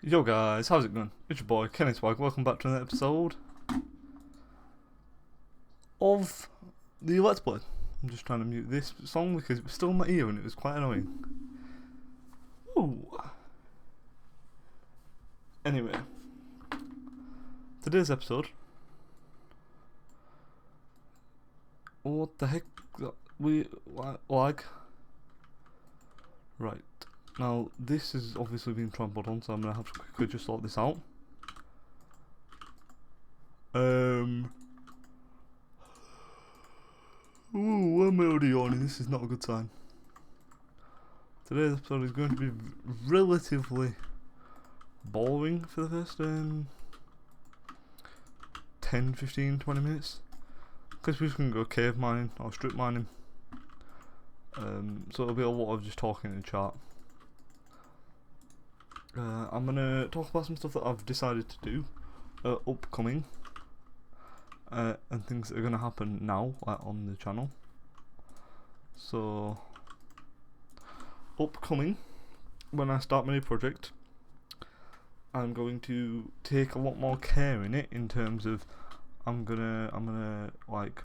Yo guys, how's it going? It's your boy Kenny Swag. Welcome back to another episode of the Let's Play. I'm just trying to mute this song because it was still in my ear and it was quite annoying. Ooh. Anyway, today's episode. What the heck? We lag. Right. Now, this is obviously being trampled on, so I'm going to have to quickly just sort this out. Ooh, why am I already yawning? This is not a good sign. Today's episode is going to be relatively boring for the first 10, 15, 20 minutes. Because we're just going to go cave mining or strip mining. So it'll be a lot of just talking in chat. I'm gonna talk about some stuff that I've decided to do upcoming and things that are gonna happen now on the channel. So upcoming, when I start my new project, I'm going to take a lot more care in it in terms of I'm gonna like,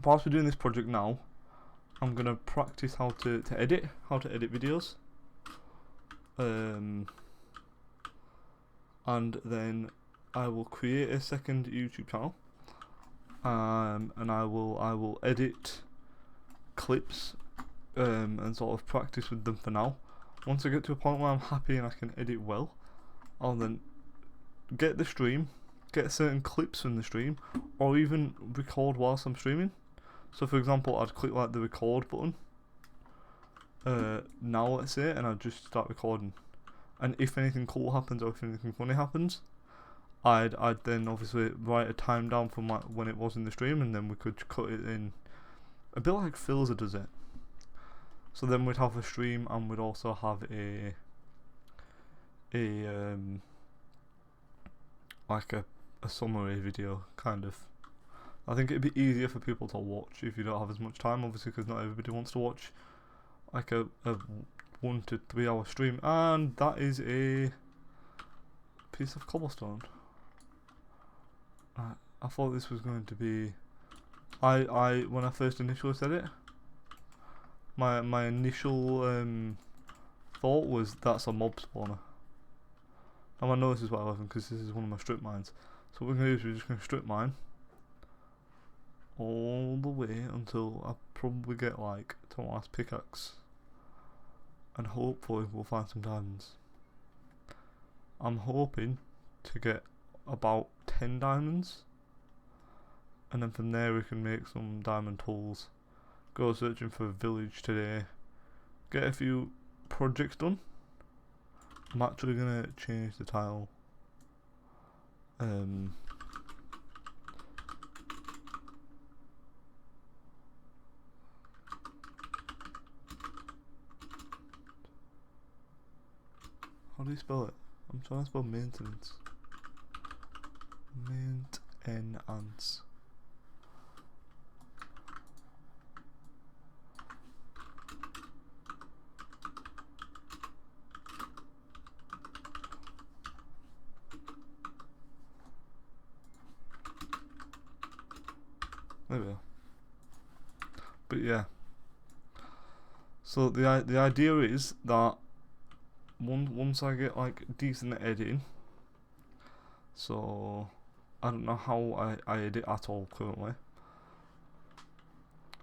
whilst we're doing this project now, I'm gonna practice how to edit videos. And then I will create a second YouTube channel, and I will edit clips and sort of practice with them for now. Once I get to a point where I'm happy and I can edit well, I'll then get certain clips from the stream, or even record whilst I'm streaming. So for example, I'd click like the record button now, let's say, and I'd just start recording, and if anything cool happens or if anything funny happens, I'd then obviously write a time down from when it was in the stream, and then we could cut it in a bit like Philza does it. So then we'd have a stream and we'd also have like a summary video, kind of. I think it'd be easier for people to watch if you don't have as much time, obviously, because not everybody wants to watch like a 1 to 3 hour stream. And that is a piece of cobblestone. I thought this was going to be, when I first initially said it, my initial thought was that's a mob spawner. Now I know this is what 11 because this is one of my strip mines. So what we're going to do is we're just going to strip mine all the way until I probably get like to my last pickaxe, and hopefully we'll find some diamonds. I'm hoping to get about 10 diamonds, and then from there we can make some diamond tools, go searching for a village today, get a few projects done. I'm actually going to change the tile how do you spell it? I'm trying to spell maintenance. Maintenance. There we go. But yeah. So the idea is that once I get like decent at editing, so I don't know how I edit at all currently,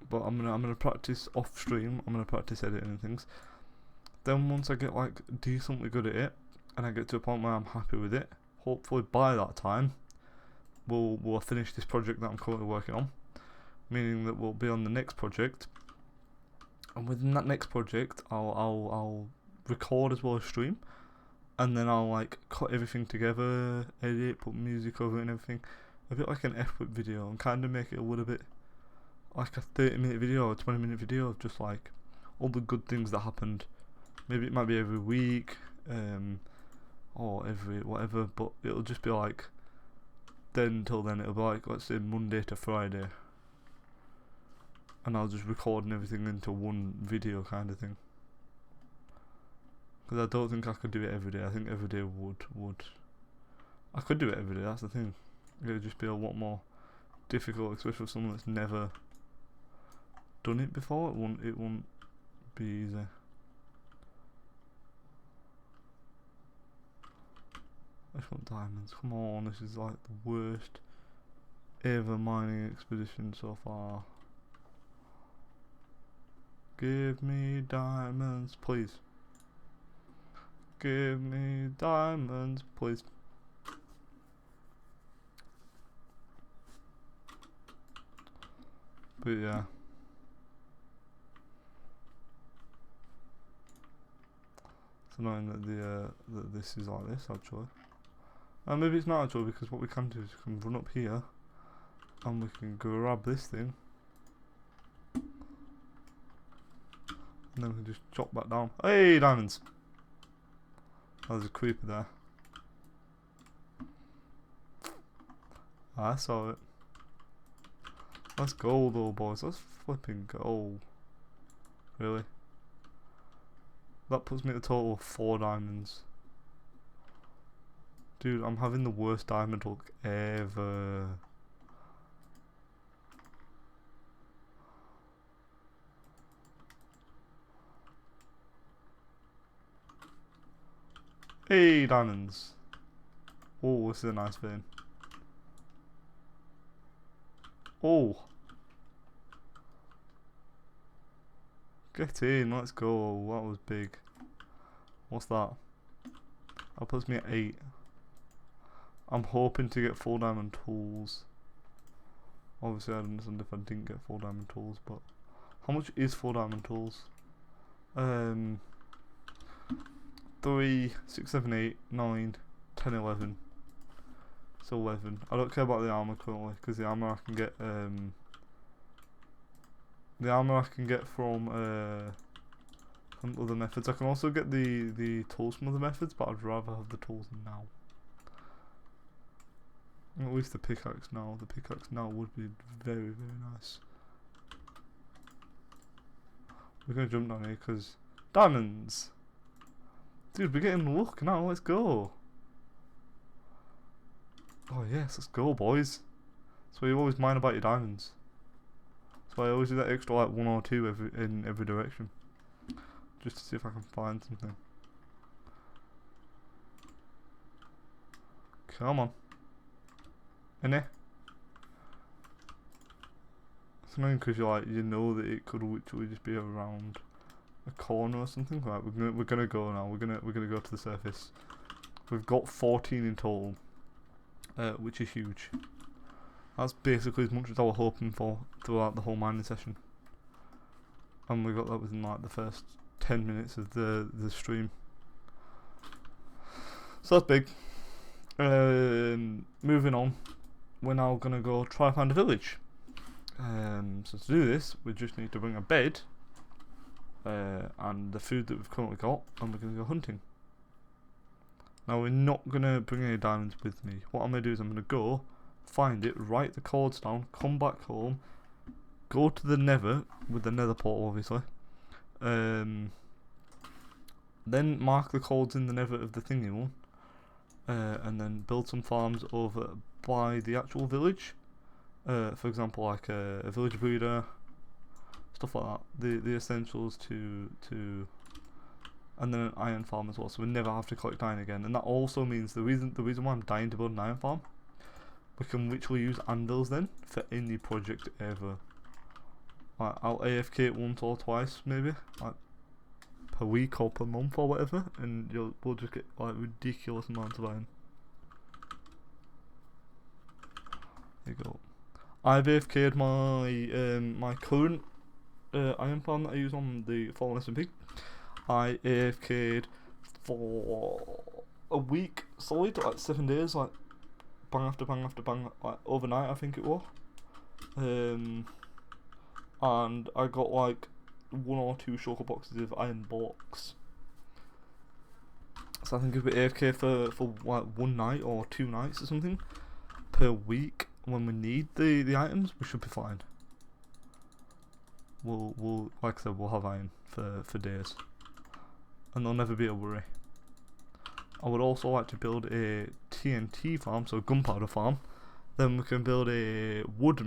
but I'm gonna practice off stream. I'm gonna practice editing and things. Then once I get like decently good at it, and I get to a point where I'm happy with it, hopefully by that time, we'll finish this project that I'm currently working on, meaning that we'll be on the next project. And within that next project, I'll record as well as stream, and then I'll like cut everything together, edit, put music over it and everything, a bit like an F-Whip video, and kind of make it a little bit like a 30-minute video or 20-minute video of just like all the good things that happened. Maybe it might be every week, or every whatever, but it'll just be like then till then. It'll be like, let's say Monday to Friday, and I'll just record everything into one video kind of thing. Because I don't think I could do it every day. I think every day would. I could do it every day. That's the thing. It would just be a lot more difficult, especially for someone that's never done it before. It won't be easy. I just want diamonds. Come on, this is like the worst ever mining expedition so far. Give me diamonds, please. Give me diamonds, please. But yeah. It's annoying that that this is like this actually. And maybe it's not actually, because what we can do is we can run up here and we can grab this thing. And then we can just chop back down. Hey, diamonds! Oh, there's a creeper there. I saw it. Let's go though, boys. Let's flipping go. Really? That puts me at a total of 4 diamonds. Dude, I'm having the worst diamond luck ever. Hey, diamonds. Oh, this is a nice vein. Oh. Get in, let's go. That was big. What's that? That puts me at 8. I'm hoping to get 4 diamond tools. Obviously, I'd understand if I didn't get 4 diamond tools, but how much is 4 diamond tools? 3, 6, 7, 8, 9, 10, 11. So 11. I don't care about the armor currently, because the armor I can get from other methods. I can also get the tools from other methods, but I'd rather have the tools now. At least the pickaxe now. The pickaxe now would be very, very nice. We're gonna jump down here because diamonds. Dude, we're getting luck now. Let's go. Oh yes, let's go, boys. So you always mind about your diamonds. So I always do that extra like 1 or 2 in every direction, just to see if I can find something. Come on. In there. It's annoying because you know that it could literally just be around a corner or something. Right, we're gonna go now. We're gonna go to the surface. We've got 14 in total, which is huge. That's basically as much as I was hoping for throughout the whole mining session, and we got that within like the first 10 minutes of the stream. So that's big. Moving on. We're now gonna go try and find a village. So to do this, we just need to bring a bed and the food that we've currently got, and we're gonna go hunting. Now we're not gonna bring any diamonds with me. What I'm gonna do is I'm gonna go find it, write the codes down, come back home, go to the Nether with the Nether portal, obviously. Then mark the codes in the Nether of the thingy one. And then build some farms over by the actual village, For example, like a village breeder, stuff like that. The essentials to and then an iron farm as well, so we never have to collect iron again. And that also means the reason why I'm dying to build an iron farm, we can literally use anvils then for any project ever. Like, I'll AFK it once or twice maybe, like per week or per month or whatever, and we'll just get like ridiculous amounts of iron. There you go. I've AFK'd my my current iron farm that I use on the Fallen SMP. I AFK'd for a week solid, like 7 days, like bang after bang after bang, like overnight I think it was. And I got like 1 or 2 shulker boxes of iron blocks. So I think if we AFK for like 1 night or 2 nights or something per week, when we need the items, we should be fine. We'll like I said, we'll have iron for days, and there'll never be a worry. I would also like to build a TNT farm, so a gunpowder farm. Then we can build a wood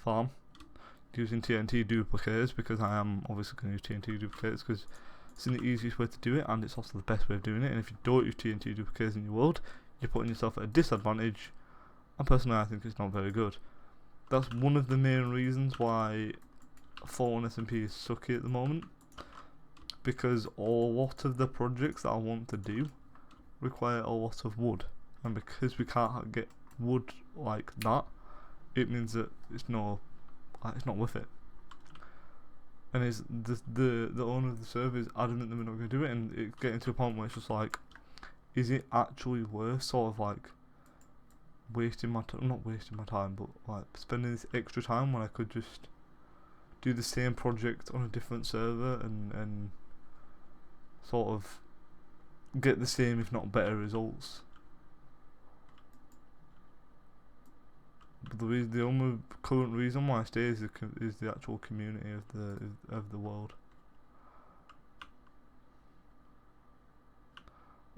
farm using TNT duplicators, because I am obviously going to use TNT duplicators because it's the easiest way to do it, and it's also the best way of doing it. And if you don't use TNT duplicators in your world, you're putting yourself at a disadvantage, and personally I think it's not very good. That's one of the main reasons why Fallen SMP is sucky at the moment, because a lot of the projects that I want to do require a lot of wood, and because we can't get wood like that, it means that it's not worth it. And the owner of the server is adamant that we're not going to do it, and it's getting to a point where it's just like, is it actually worth sort of like wasting my time, not wasting my time, but like spending this extra time when I could just do the same project on a different server and sort of get the same if not better results. But the only current reason why I stay is the actual community of the world,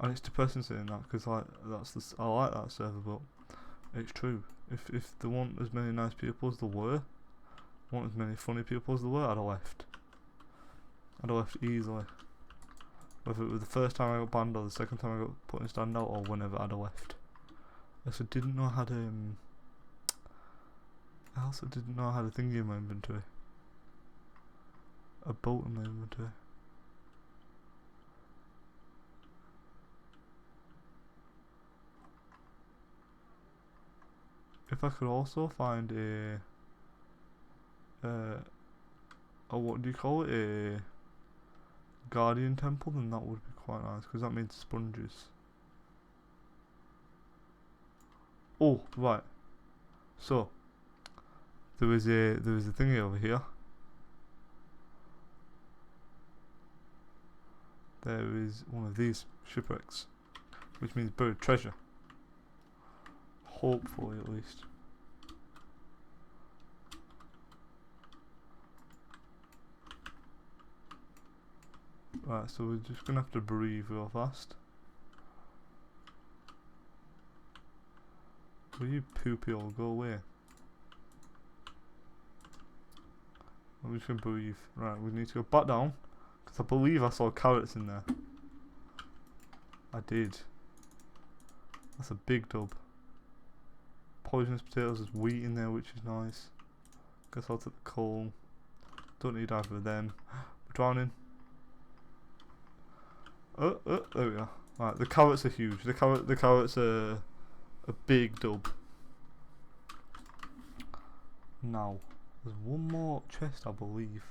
and it's depressing saying that because like I like that server, but it's true. If they want as many nice people as there were, want as many funny people as there were, I'd have left. I'd have left easily. Whether it was the first time I got banned or the second time I got put in standout or whenever, I'd have left. I also didn't know how to thingy in my inventory. A boat in my inventory. If I could also find a what do you call it, a guardian temple, then that would be quite nice, because that means sponges. Oh right, so there was a thingy over here. There is one of these shipwrecks, which means buried treasure. Hopefully, at least. Right, so we're just gonna have to breathe real fast. Will you poopy or go away? I'm just gonna breathe. Right, we need to go back down, because I believe I saw carrots in there. I did. That's a big dub. Poisonous potatoes, there's wheat in there, which is nice. Guess I'll take the coal. Don't need either of them. We're drowning. Oh, there we are. Right, the carrots are huge. The carrots are a big dub. Now, there's one more chest, I believe.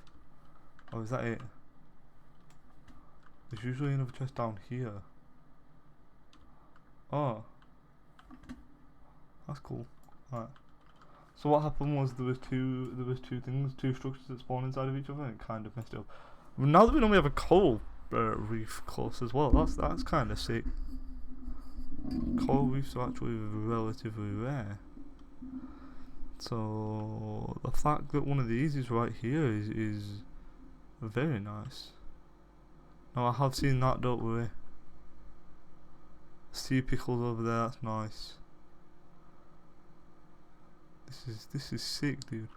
Oh, is that it? There's usually another chest down here. Oh. That's cool. Right. So what happened was there was two structures that spawned inside of each other, and it kind of messed it up. Now that we normally have a coral reef close as well, that's kind of sick. Coral reefs are actually relatively rare. So the fact that one of these is right here is very nice. Now I have seen that, don't worry. Sea pickles over there, that's nice. This is sick, dude.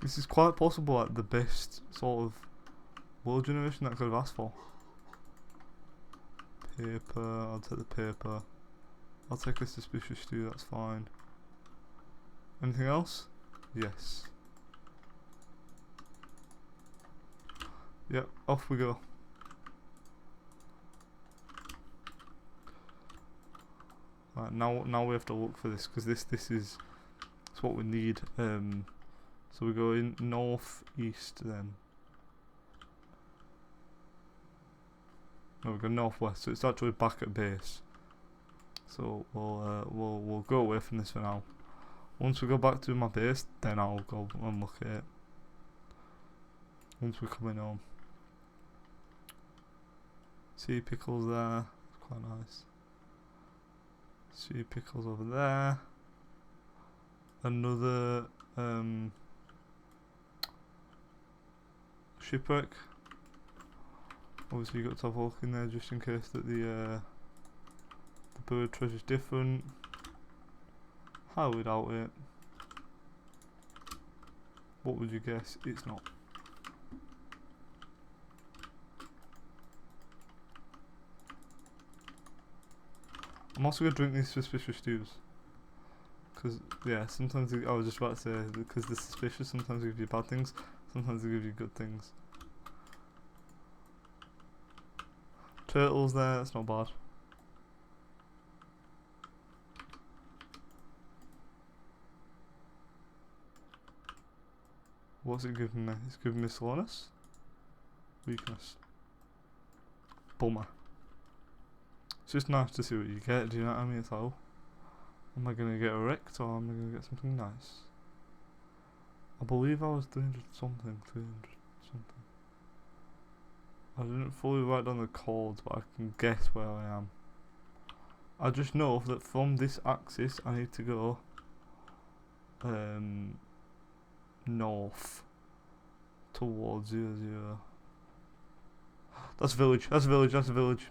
This is quite possible like the best sort of world generation that I could have asked for. Paper, I'll take the paper. I'll take a suspicious stew, that's fine. Anything else? Yes. Yep, off we go. Right, now we have to look for this, because this is it's what we need. So we go in north east then. No, we go northwest, so it's actually back at base. So we'll go away from this for now. Once we go back to my base, then I'll go and look at it. Once we're coming home. Sea pickles there, that's quite nice. Sea pickles over there. Another shipwreck. Obviously you got to have a look in there just in case that the bird treasure's different. Highly doubt it. What would you guess? It's not. I'm also gonna drink these suspicious stews. Cause yeah, sometimes I was just about to say, because they're suspicious, sometimes they give you bad things, sometimes they give you good things. Turtles there, that's not bad. What's it giving me? It's giving me slowness? Weakness. Bummer. It's just nice to see what you get, do you know what I mean? It's like, oh, am I gonna get wrecked or am I gonna get something nice? I believe I was 300 something, 300 something. I didn't fully write down the codes, but I can guess where I am. I just know that from this axis I need to go north towards 00. That's village, that's village, that's village.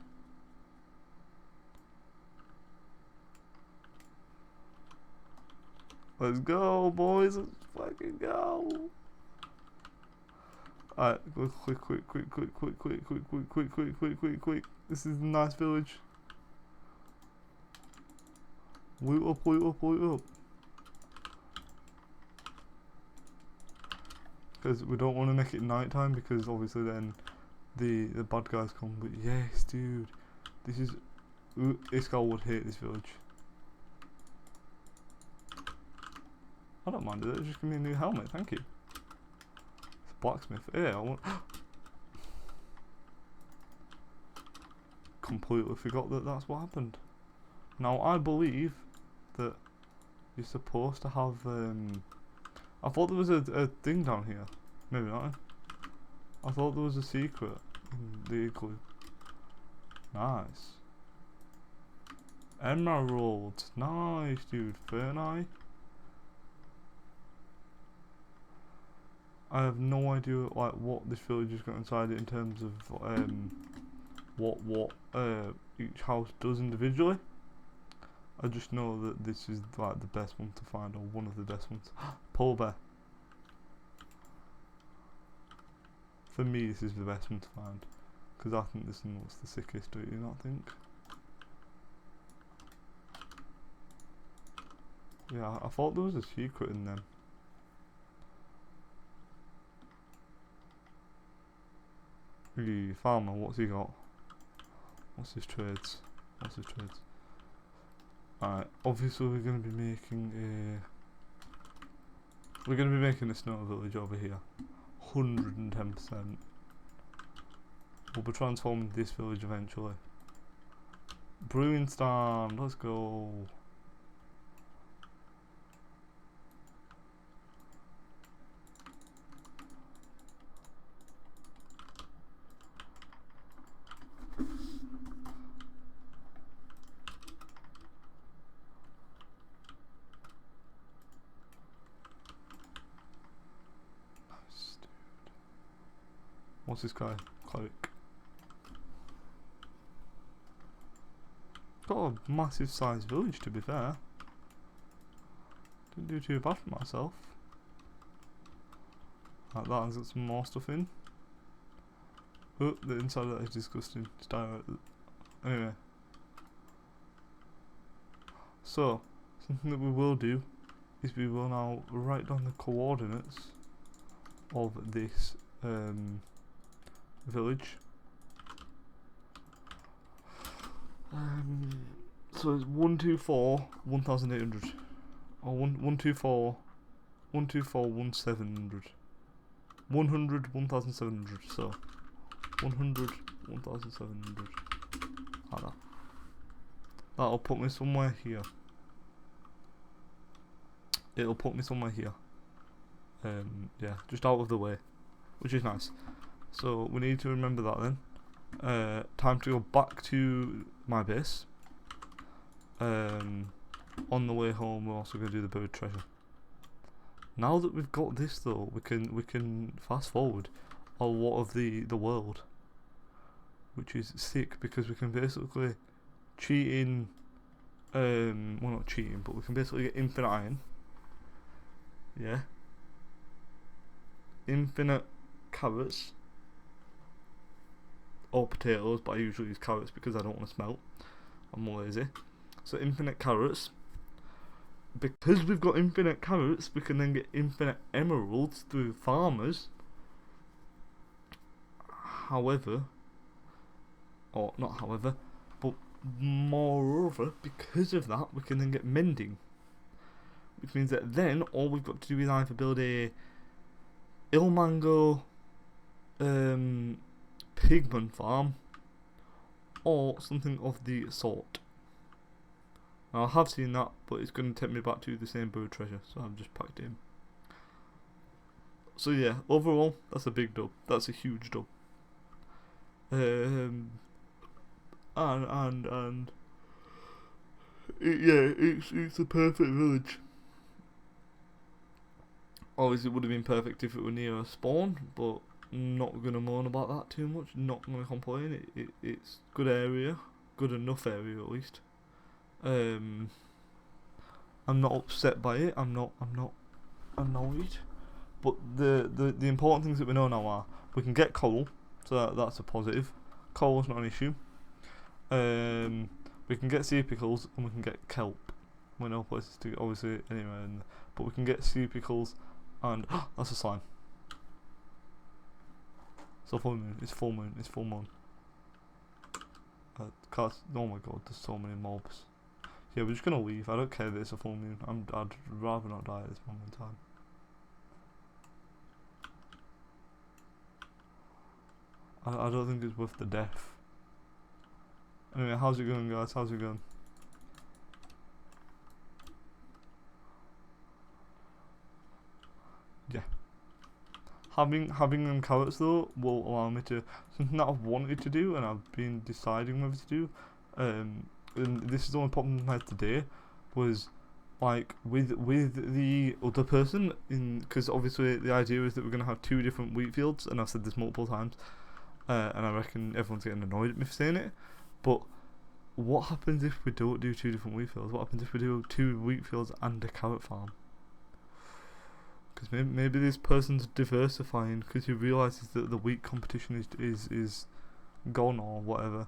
Let's go, boys, let's fucking go. Alright, go quick. This is a nice village. Loot up. Because we don't want to make it nighttime, because obviously then the bad guys come. But yes, dude, this is. This guy would hate this village. I don't mind it. Just give me a new helmet, thank you. It's a blacksmith. Yeah, I want. Completely forgot that that's what happened. Now I believe that you're supposed to have. I thought there was a thing down here. Maybe not. I thought there was a secret in the igloo. Nice. Emerald. Nice, dude. Ferni. I have no idea like what this village has got inside it in terms of what each house does individually. I just know that this is like the best one to find, or one of the best ones. Polar bear. For me, this is the best one to find, because I think this one's the sickest. Do you not think? Yeah, I thought there was a secret in them. The farmer, what's he got? What's his trades? Alright, obviously we're gonna be making a snow village over here. 110%. We'll be transforming this village eventually. Brewing stand, let's go. What's this guy? Cleric. got a massive sized village, to be fair. Didn't do too bad for myself. Like that, has got some more stuff in. Oh, the inside of that is disgusting. It's direct. Anyway. So, something that we will do is we will now write down the coordinates of this village. So it's 124 1800 or 124 1700 100 1700. So 100 1700 like that. That'll put me somewhere here. It'll put me somewhere here. Yeah, just out of the way, which is nice. So we need to remember that then. Time to go back to my base. On the way home, we're also going to do the buried treasure. Now that we've got this, though, we can fast forward a lot of the world, which is sick because we can basically cheat in. Well, not cheating, but we can basically get infinite iron. Yeah. Infinite carrots. Or potatoes, but I usually use carrots because I don't want to smelt. I'm more lazy. So infinite carrots. Because we've got infinite carrots, we can then get infinite emeralds through farmers. However, or not however, but moreover, because of that, we can then get mending. Which means that then all we've got to do is either build a Ilmango pigman farm or something of the sort. Now, I have seen that, but it's going to take me back to the same buried treasure, so I've just packed it in. So yeah, overall, that's a big dub. That's a huge dub. And it's a perfect village. Obviously, it would have been perfect if it were near a spawn, but not gonna moan about that too much. Not gonna complain. It's good area, good enough area at least. I'm not upset by it. I'm not annoyed. But the important things that we know now are we can get coal, so that's a positive. Coal's not an issue. We can get sea pickles and we can get kelp. We know places to obviously anywhere, but we can get sea pickles and that's a slime. So full moon. It's full moon. It's full moon. Oh my god, there's so many mobs. Yeah, we're just gonna leave. I don't care that it's a full moon. I'd rather not die at this moment in time. I don't think it's worth the death. Anyway, how's it going, guys? How's it going? Yeah. Having them carrots though will allow me to something that I've wanted to do and I've been deciding whether to do. And this is the only problem I had today was like with the other person because obviously the idea is that we're gonna have 2 different wheat fields and I've said this multiple times. And I reckon everyone's getting annoyed at me for saying it. But what happens if we don't do 2 different wheat fields? What happens if we do 2 wheat fields and a carrot farm? Because maybe this person's diversifying because he realises that the wheat competition is gone or whatever.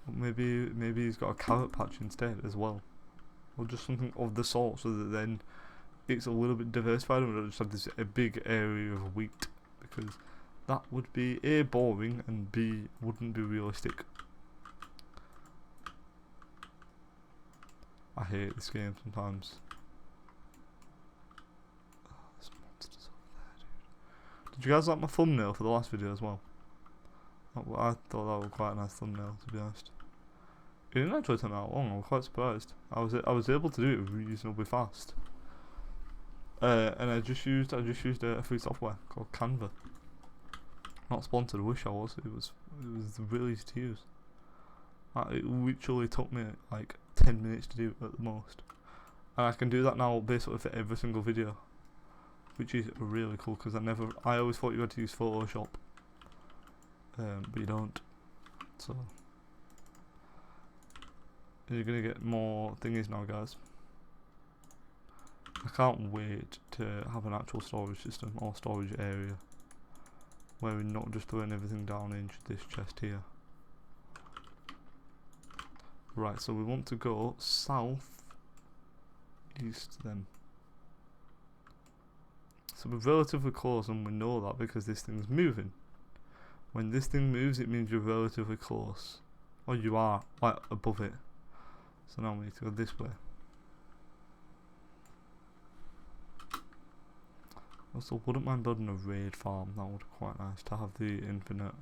But maybe he's got a carrot patch instead as well, or just something of the sort, so that then it's a little bit diversified and we don't just have this a big area of wheat, because that would be A, boring, and B, wouldn't be realistic. I hate this game sometimes. Oh, there's monsters over there, dude. Did you guys like my thumbnail for the last video as well? I thought that was quite a nice thumbnail, to be honest. It didn't actually turn out long. I was quite surprised. I was able to do it reasonably fast. And I just used a free software called Canva. Not sponsored. I wish I was. It was really easy to use. It literally took me like 10 minutes to do at the most, and I can do that now basically for every single video, which is really cool because I always thought you had to use Photoshop, but you don't. So you're gonna get more thingies now, guys. I can't wait to have an actual storage system or storage area where we're not just throwing everything down into this chest here. Right, so we want to go south east then. So we're relatively close, and we know that because this thing's moving. When this thing moves, it means you're relatively close. Or you are right above it. So now we need to go this way. Also, wouldn't mind building a raid farm. That would be quite nice to have the infinite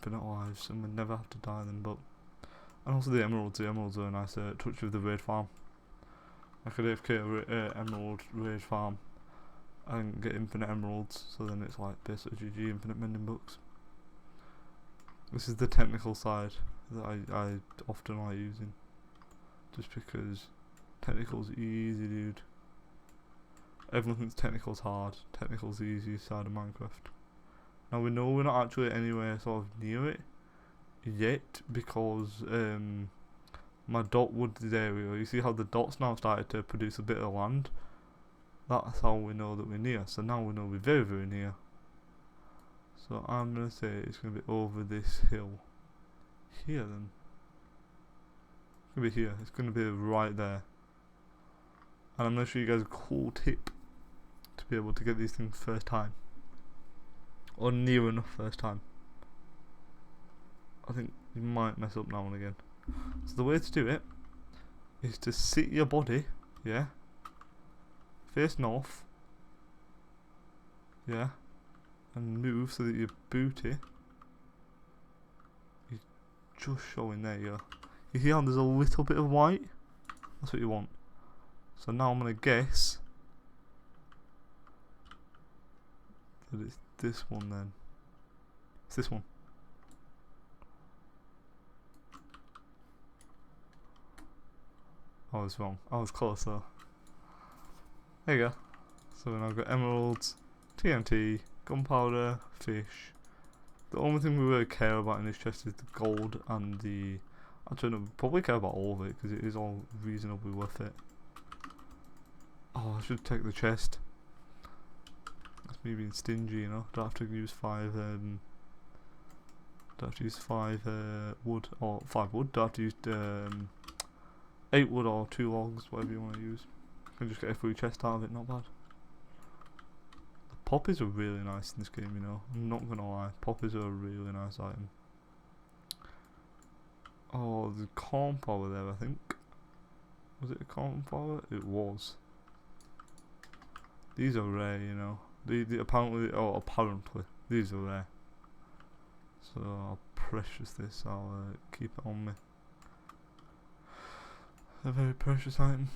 lives, and we'd never have to die them. But and also the emeralds. The emeralds are a nice touch of the raid farm. I could AFK emerald raid farm and get infinite emeralds. So then it's like basically GG infinite mending books. This is the technical side that I often like using, just because technical's easy, dude. Everyone thinks technical's hard. Technical's the easiest side of Minecraft. Now we know we're not actually anywhere sort of near it yet, because my dot wooded area, you see how the dots now started to produce a bit of land? That's how we know that we're near. So now we know we're very, very near. So I'm going to say it's going to be over this hill. Here then. It's going to be here. It's going to be right there. And I'm going to show you guys a cool tip to be able to get these things first time. Or near enough first time. I think you might mess up now and again. So the way to do it is to sit your body, yeah, face north, yeah, and move so that your booty is just showing there. You hear how there's a little bit of white? That's what you want. So now I'm gonna guess that it's this one then. It's this one. I was wrong. I was close though. There you go. So now I've got emeralds, TNT, gunpowder, fish. The only thing we really care about in this chest is the gold and the... Actually no, we probably care about all of it because it is all reasonably worth it. Oh, I should take the chest. That's me being stingy, you know. Don't have to use five wood or 5 wood. Don't have to use 8 wood or 2 logs, whatever you want to use. You can just get a free chest out of it, not bad. The poppies are really nice in this game, you know. I'm not gonna lie, poppies are a really nice item. Oh, the corn power there, I think. Was it a corn power? It was. These are rare, you know. Apparently these are rare. So how precious this. I'll keep it on me. A very precious item.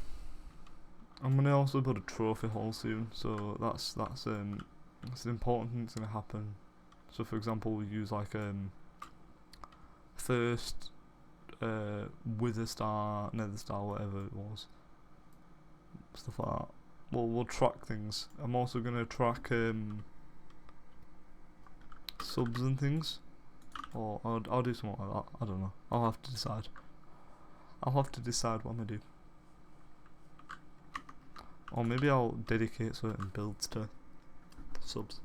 I'm gonna also build a trophy hall soon, so that's an important thing that's gonna happen. So for example, we use like first wither star, nether star, whatever it was, stuff like that. We'll track things. I'm also gonna track subs and things, or I'll do something like that. I don't know. I'll have to decide. I'll have to decide what I'm gonna do. Or maybe I'll dedicate certain builds to subs.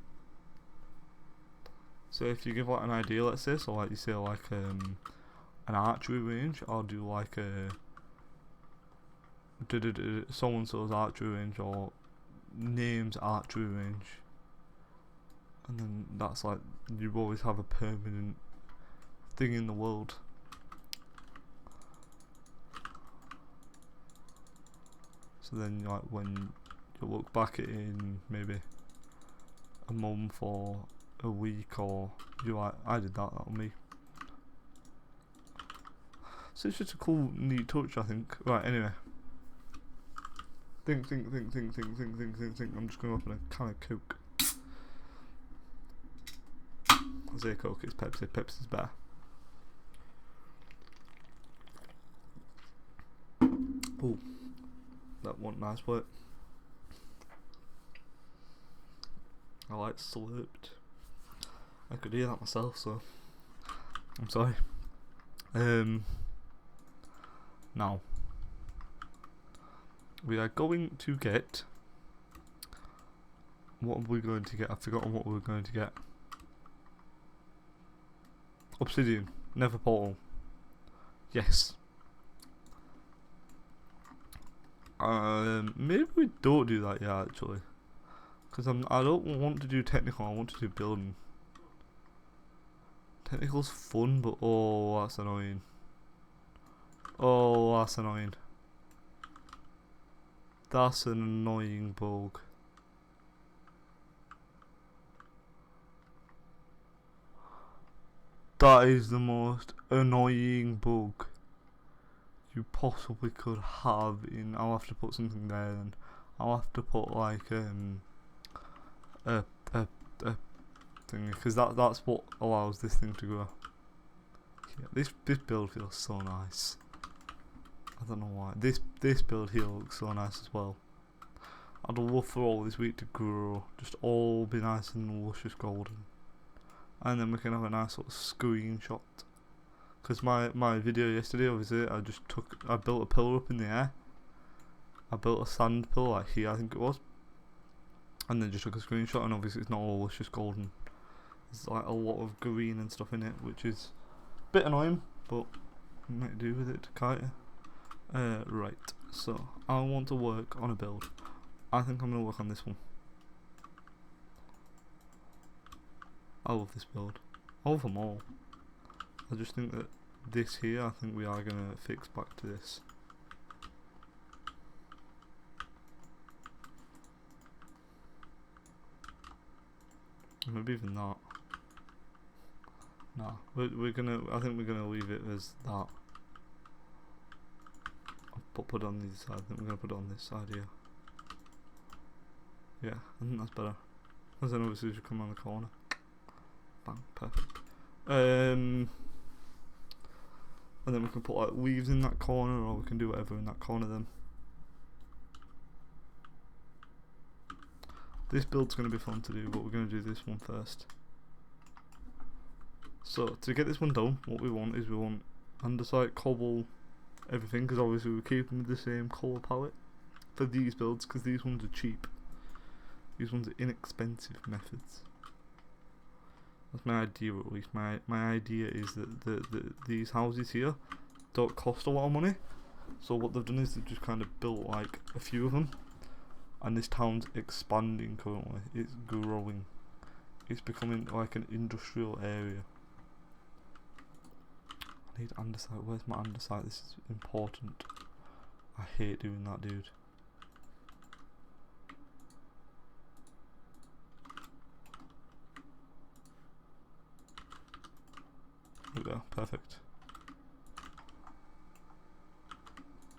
So if you give like an idea, let's say, so like you say like an archery range, I'll do like a so and so's archery range, or names archery range, and then that's like you always have a permanent thing in the world. So then like when you look back at it in maybe a month or a week, or you're like, I did that on me. So it's just a cool, neat touch, I think. Right, anyway. Think. I'm just going to open a can of Coke. I say Coke, it's Pepsi. Pepsi's better. Ooh. That one nice work. I like slurped. I could hear that myself, so I'm sorry. Now we are going to get. What are we going to get? I've forgotten what we were going to get. Obsidian, Nether portal. Yes. Maybe we don't do that yet actually, because I don't want to do technical. I want to do building. Technical's fun, but oh, that's annoying. Oh, that's annoying. That's an annoying bug. That is the most annoying bug you possibly could have in. I'll have to put something there then. I'll have to put like a thing, because that's what allows this thing to go. Yeah, this build feels so nice. I don't know why. This build here looks so nice as well. I'd love for all this wheat to grow, just all be nice and luscious golden, and then we can have a nice little screenshot. Because my video yesterday, obviously, I built a pillar up in the air. I built a sand pillar like here, I think it was, and then just took a screenshot, and obviously it's not all luscious golden. There's like a lot of green and stuff in it, which is a bit annoying, but you might do with it, can't you? Right, so I want to work on a build. I think I'm going to work on this one. I love this build. I love them all. I just think that this here, I think we are going to fix back to this. Maybe even that. Nah, we're gonna. I think we're gonna leave it as that. Put it on the side. I think we're gonna put it on this side here. Yeah, I think that's better. Because then obviously you come around the corner. Bang, perfect. And then we can put like leaves in that corner, or we can do whatever in that corner then. This build's going to be fun to do, but we're going to do this one first. So to get this one done, what we want is we want andesite, cobble, everything, because obviously we're keeping with the same colour palette for these builds, because these ones are cheap. These ones are inexpensive methods. That's my idea, at least. My idea is that these houses here don't cost a lot of money. So what they've done is they've just kind of built like a few of them. And this town's expanding currently. It's growing. It's becoming like an industrial area. I need andesite. Where's my andesite? This is important. I hate doing that, dude. There we go. Perfect.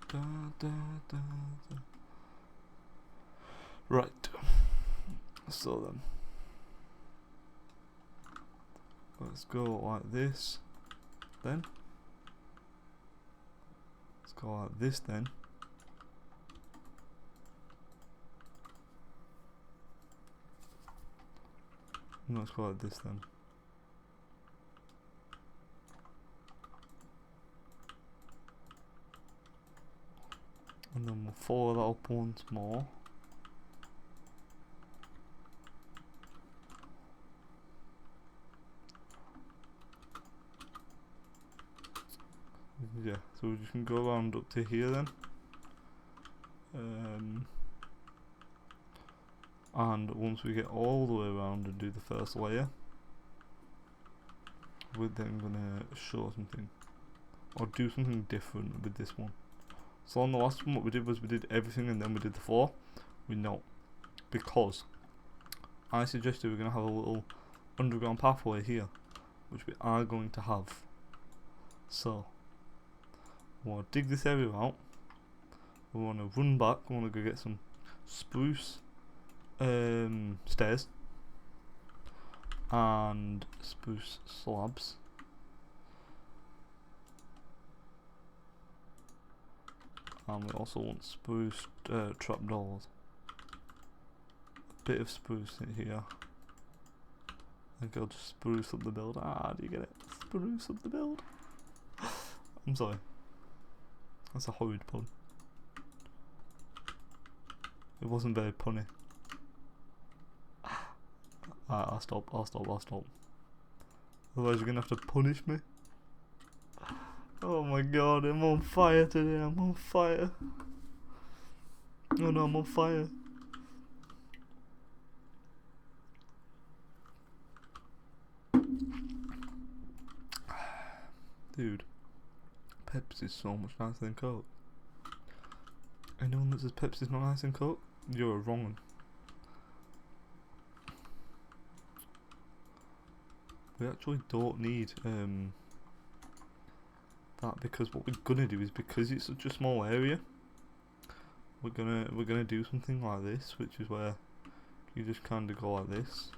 Da, da, da, da. Right, so then, let's go like this, then, let's go like this then, and let's go like this then. And then we'll follow that up once more. Yeah, so we just can go around up to here then. And once we get all the way around and do the first layer, we're then gonna show something or do something different with this one. So on the last one, what we did was we did everything and then we did the floor. We know, because I suggested we're gonna have a little underground pathway here, which we are going to have. So we want to dig this area out. We want to run back. We want to go get some spruce stairs and spruce slabs. And we also want spruce trapdoors. A bit of spruce in here. I think I'll just spruce up the build. Ah, do you get it? Spruce up the build. I'm sorry. That's a horrid pun. It wasn't very punny. Alright, I'll stop. Otherwise you're gonna have to punish me. Oh my god, I'm on fire today, I'm on fire. Oh no, I'm on fire. Dude, Pepsi's so much nicer than Coke. Anyone that says Pepsi's not nicer than Coke, you're wrong one. We actually don't need that, because what we're gonna do is, because it's such a small area, we're gonna do something like this, which is where you just kind of go like this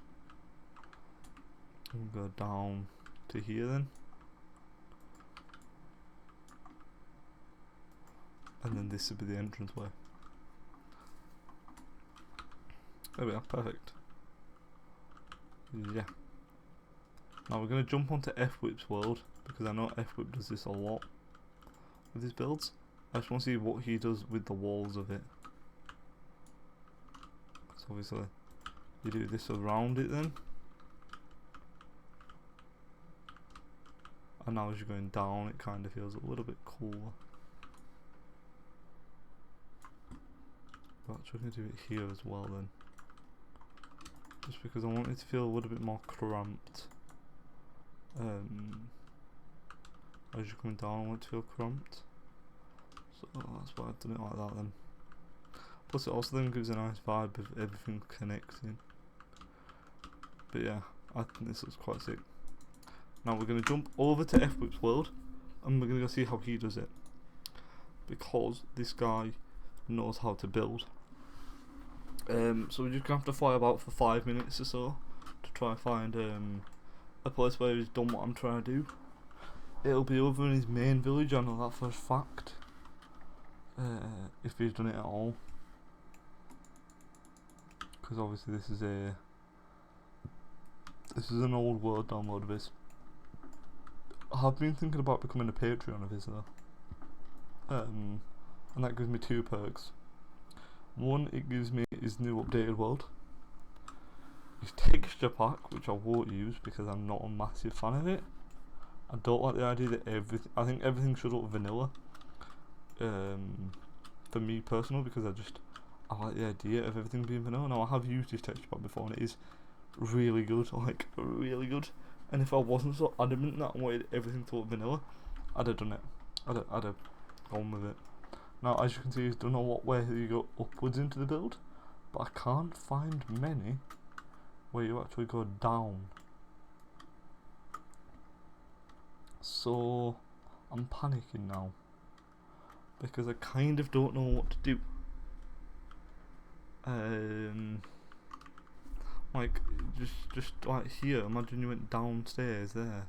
and go down to here then, and then this would be the entrance way. There we are, perfect. Yeah. Now we're going to jump onto F-Whip's world, because I know F-Whip does this a lot with his builds. I just want to see what he does with the walls of it. So obviously you do this around it then. And now as you're going down, it kind of feels a little bit cooler. But actually going to do it here as well then. Just because I want it to feel a little bit more cramped. As you're coming down, I want it to feel cramped. So that's why I've done it like that then. Plus it also then gives a nice vibe of everything connecting. But yeah, I think this looks quite sick. Now we're going to jump over to F-Whip's world, and we're going to go see how he does it. Because this guy knows how to build. So we're just going to have to fly about for 5 minutes or so to try and find a place where he's done what I'm trying to do. It'll be over in his main village, I know that for a fact. If he's done it at all. Because obviously this is an old world download of his. I have been thinking about becoming a Patreon of his though. And that gives me 2 perks. One, it gives me his new updated world. His texture pack, which I won't use because I'm not a massive fan of it. I don't like the idea that I think everything should look vanilla. For me personally, because I like the idea of everything being vanilla. Now I have used his texture pack before and it is really good, like really good. And if I wasn't so adamant that I wanted everything to look vanilla, I'd have done it. I'd have gone with it. Now as you can see, he's done a lot where you go upwards into the build, but I can't find many where you actually go down. So I'm panicking now because I kind of don't know what to do. Like just like here, imagine you went downstairs there.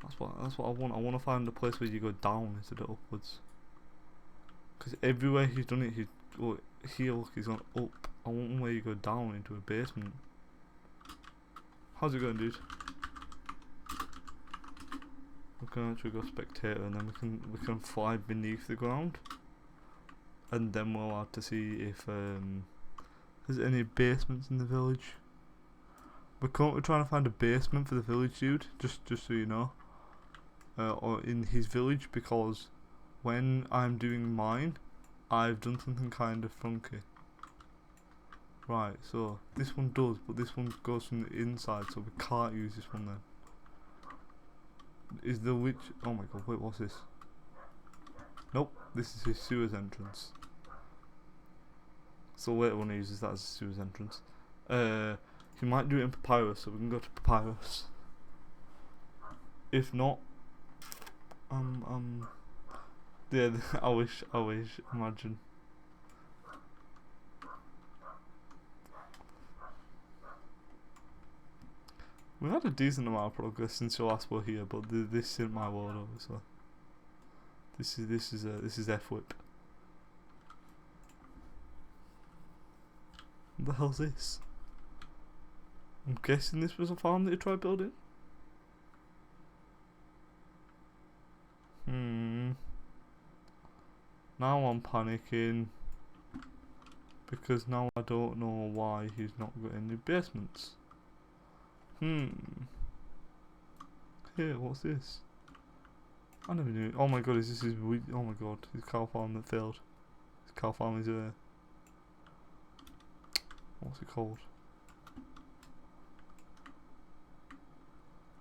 That's what I want. I want to find a place where you go down instead of upwards. Because everywhere he's done it, here look, he's gone up. I want one where you go down into a basement. How's it going, dude? We can actually go spectator, and then we can fly beneath the ground, and then we'll have to see if there's any basements in the village. We're currently trying to find a basement for the village, dude. Just so you know, or in his village, because when I'm doing mine, I've done something kind of funky. Right, so this one does, but this one goes from the inside, so we can't use this one then. Is the witch? Oh my god! Wait, what's this? Nope, this is his sewers entrance. So later when he uses that as a sewers entrance, he might do it in Papyrus, so we can go to Papyrus. If not, yeah, I wish, imagine. We've had a decent amount of progress since you last were here, but this isn't my world, obviously. This is F-Whip. What the hell's this? I'm guessing this was a farm that you tried building. Now I'm panicking because now I don't know why he's not got any basements. Hey, what's this? I never knew. Oh my god, is this his wheat? Oh my god, his cow farm that failed. His cow farm is what's it called?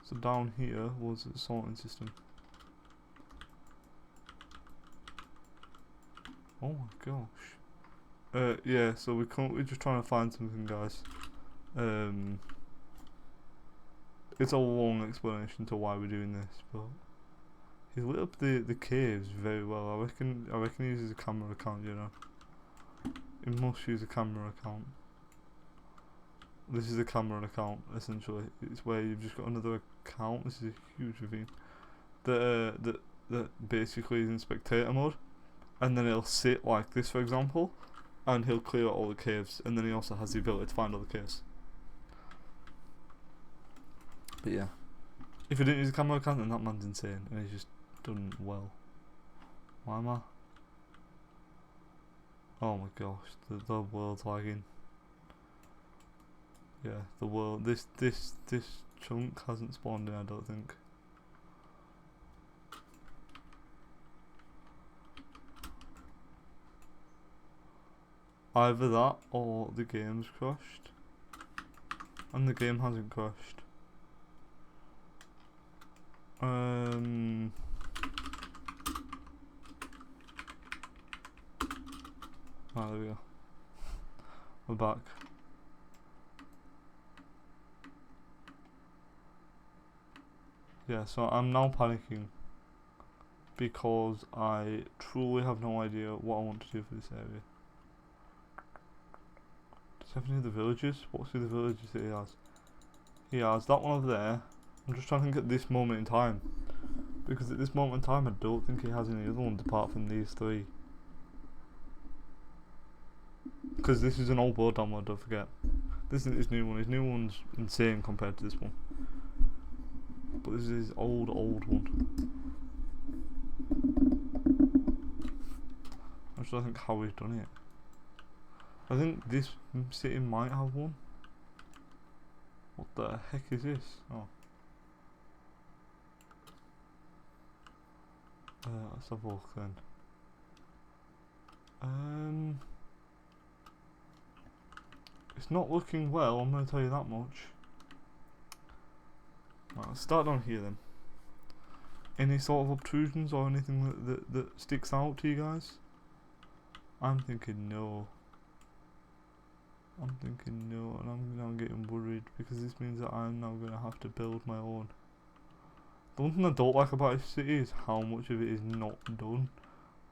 So down here was a sorting system. Oh my gosh. Yeah, so we're just trying to find something, guys. It's a long explanation to why we're doing this, but he's lit up the caves very well. I reckon he uses a camera account, you know. He must use a camera account. This is a camera account, essentially. It's where you've just got another account. This is a huge ravine. That basically is in spectator mode, and then it'll sit like this, for example, and he'll clear out all the caves, and then he also has the ability to find all the caves. But yeah, if he didn't use a camera account, then that man's insane, and he's just done well. Why am I? Oh my gosh, the world's lagging. Yeah, the world. This chunk hasn't spawned in, I don't think. Either that or the game's crashed, and the game hasn't crashed. Ah, there we go. We're back. Yeah, so I'm now panicking because I truly have no idea what I want to do for this area. Does he have any of the villages? What's the villages that he has? He has that one over there. I'm just trying to think at this moment in time, because at this moment in time I don't think he has any other ones apart from these three. Because this is an old world download, don't forget. This isn't his new one. His new one's insane compared to this one. But this is his old one. I'm trying to think how he's done it. I think this city might have one. What the heck is this? Oh. Let's have a look then. It's not looking well, I'm going to tell you that much. Right, let's start down here then. Any sort of obtrusions or anything that sticks out to you guys? I'm thinking no. And I'm now getting worried because this means that I'm now going to have to build my own. The one thing I don't like about this city is how much of it is not done.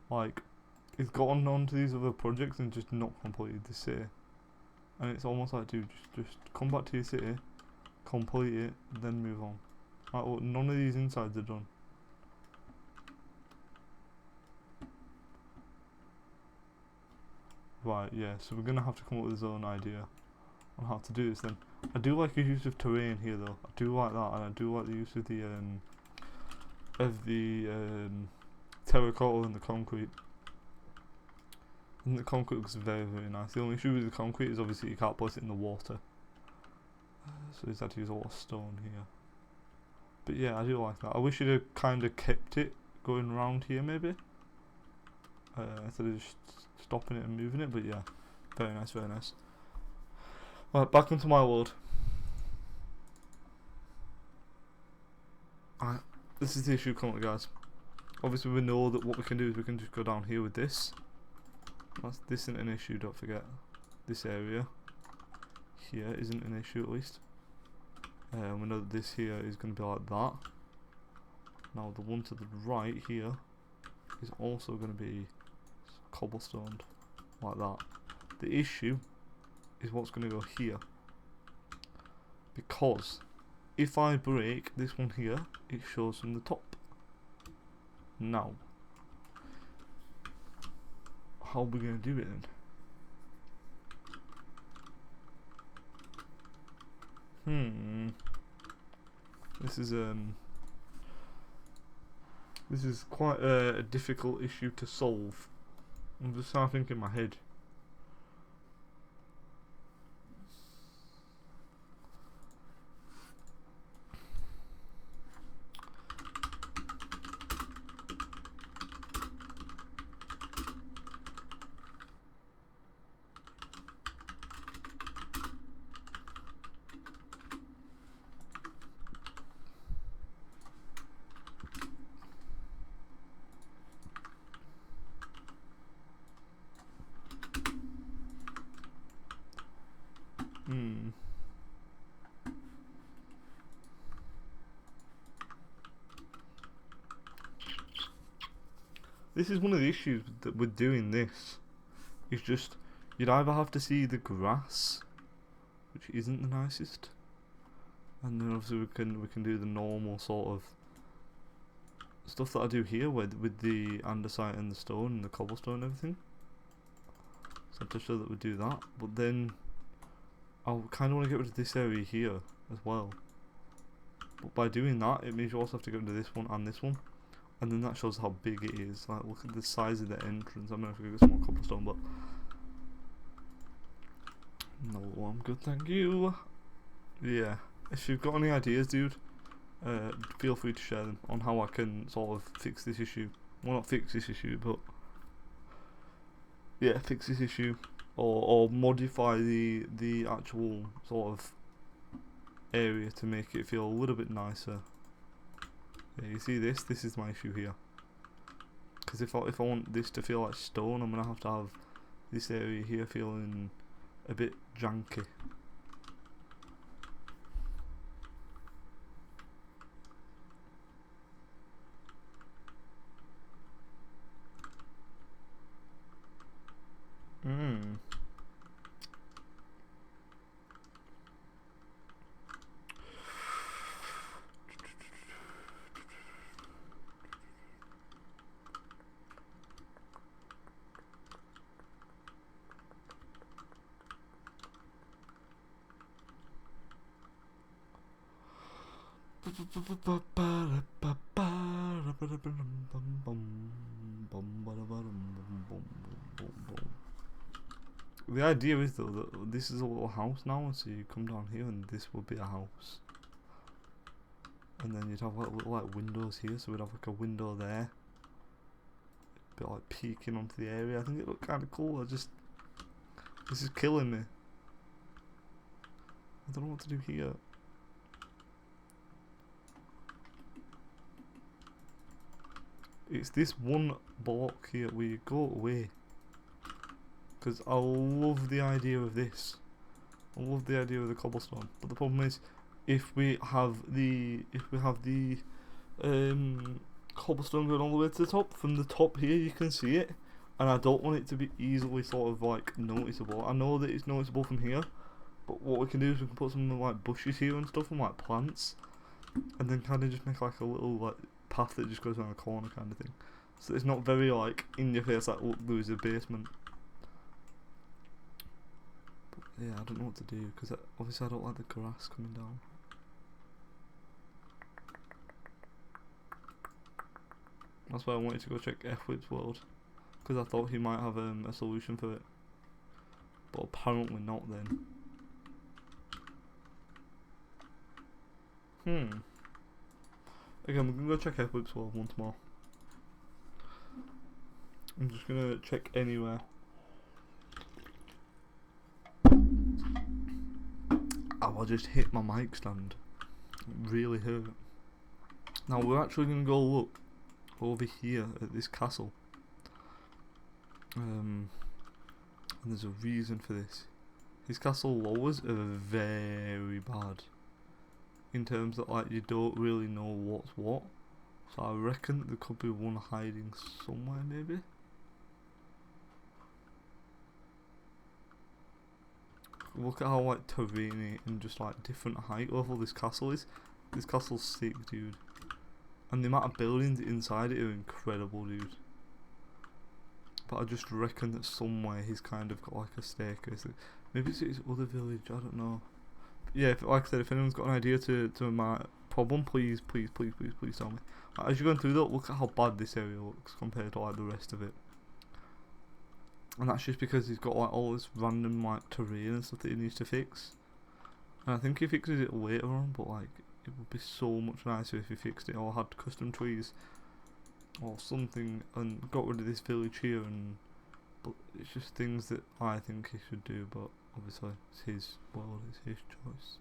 Like, it's gotten onto these other projects and just not completed the city. And it's almost like, dude, just come back to your city, complete it, then move on. Like, well, none of these insides are done. Right, yeah, so we're going to have to come up with his own idea on how to do this then. I do like the use of terrain here though. I do like that, and I do like the use of the terracotta and the concrete. And the concrete looks very, very nice. The only issue with the concrete is obviously you can't place it in the water. So he's had to use a lot of stone here. But yeah, I do like that. I wish you'd have kind of kept it going around here maybe. Instead of just stopping it and moving it, but yeah. Very nice, very nice. Right, back into my world. Alright, this is the issue currently, guys. Obviously we know that what we can do is we can just go down here with this. This isn't an issue, don't forget. This area here isn't an issue at least. We know that this here is going to be like that. Now the one to the right here is also going to be cobblestoned like that. The issue is what's going to go here, because if I break this one here, it shows from the top. Now, how are we going to do it then? This is quite a difficult issue to solve. I'm just trying to think in my head. This is one of the issues with doing this. It's just you'd either have to see the grass, which isn't the nicest, and then obviously we can do the normal sort of stuff that I do here with the andesite and the stone and the cobblestone and everything. So to show that we do that, but then I kind of want to get rid of this area here as well. But by doing that, it means you also have to get rid of this one and this one, and then that shows how big it is. Like, look at the size of the entrance. I'm gonna have to get some more cobblestone, but no, I'm good, thank you. Yeah, if you've got any ideas, dude, feel free to share them on how I can sort of fix this issue. Well, not fix this issue, but yeah, fix this issue, or modify the actual sort of area to make it feel a little bit nicer. Yeah, you see this? This is my issue here. Because if I want this to feel like stone, I'm gonna have to have this area here feeling a bit janky. The idea is though that this is a little house now, so you come down here and this would be a house, and then you'd have like little like windows here, so we'd have like a window there, a bit like peeking onto the area. I think it looked kind of cool. This is killing me. I don't know what to do here. It's this one block here where you go away. Because I love the idea of this. I love the idea of the cobblestone. But the problem is, if we have the cobblestone going all the way to the top, from the top here you can see it, and I don't want it to be easily sort of like noticeable. I know that it's noticeable from here, but what we can do is we can put some like bushes here and stuff, and like plants, and then kind of just make like a little like path that just goes around a corner kind of thing. So it's not very like in your face, like look, there's a basement. But yeah, I don't know what to do because obviously I don't like the grass coming down. That's why I wanted to go check F-Whip's world, because I thought he might have a solution for it, but apparently not then. Again, we're gonna go check F-Whip's world once more. I'm just gonna check anywhere. Oh, I just hit my mic stand. It really hurt. Now we're actually gonna go look over here at this castle. And there's a reason for this. His castle walls are very bad, in terms that like you don't really know what's what. So I reckon there could be one hiding somewhere maybe. Look at how like terrainy and just like different height level this castle is. This castle's sick, dude. And the amount of buildings inside it are incredible, dude. But I just reckon that somewhere he's kind of got like a staircase. Maybe it's his other village, I don't know. But yeah, like I said, if anyone's got an idea to my problem, please tell me. As you're going through that, look at how bad this area looks compared to like the rest of it. And that's just because he's got like all this random like terrain and stuff that he needs to fix. And I think he fixes it later on, but like it would be so much nicer if he fixed it or had custom trees or something and got rid of this village here. And but it's just things that I think he should do, but obviously it's his world, it's his choice.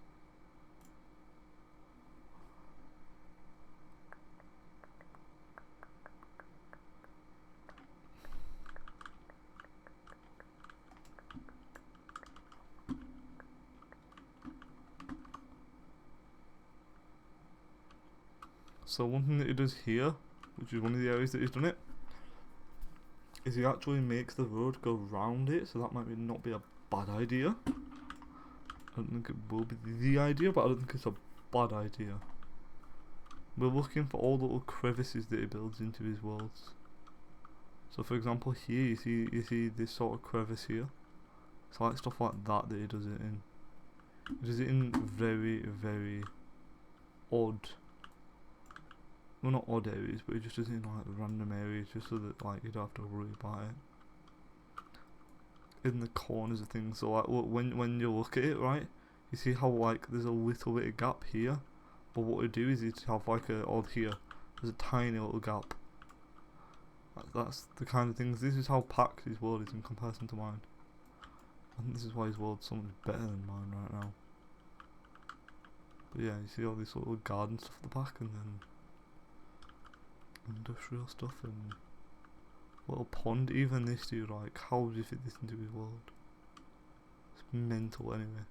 So one thing that he does here, which is one of the areas that he's done it, is he actually makes the road go round it, so that might not be a bad idea. I don't think it will be the idea, but I don't think it's a bad idea. We're looking for all the little crevices that he builds into his worlds. So for example here, you see this sort of crevice here. It's like stuff like that he does it in. He does it in very, very odd, well not odd areas, but he just does it in like random areas just so that like you don't have to worry about it. In the corners of things, so like when you look at it, right, you see how like there's a little bit of gap here, but what we do is you have like a odd here, there's a tiny little gap. That's the kind of things. This is how packed his world is in comparison to mine. I think this is why his world's so much better than mine right now. But yeah, you see all this little garden stuff at the back, and then industrial stuff and little pond. Even this dude, like, how would you fit this into his world? It's mental anyway.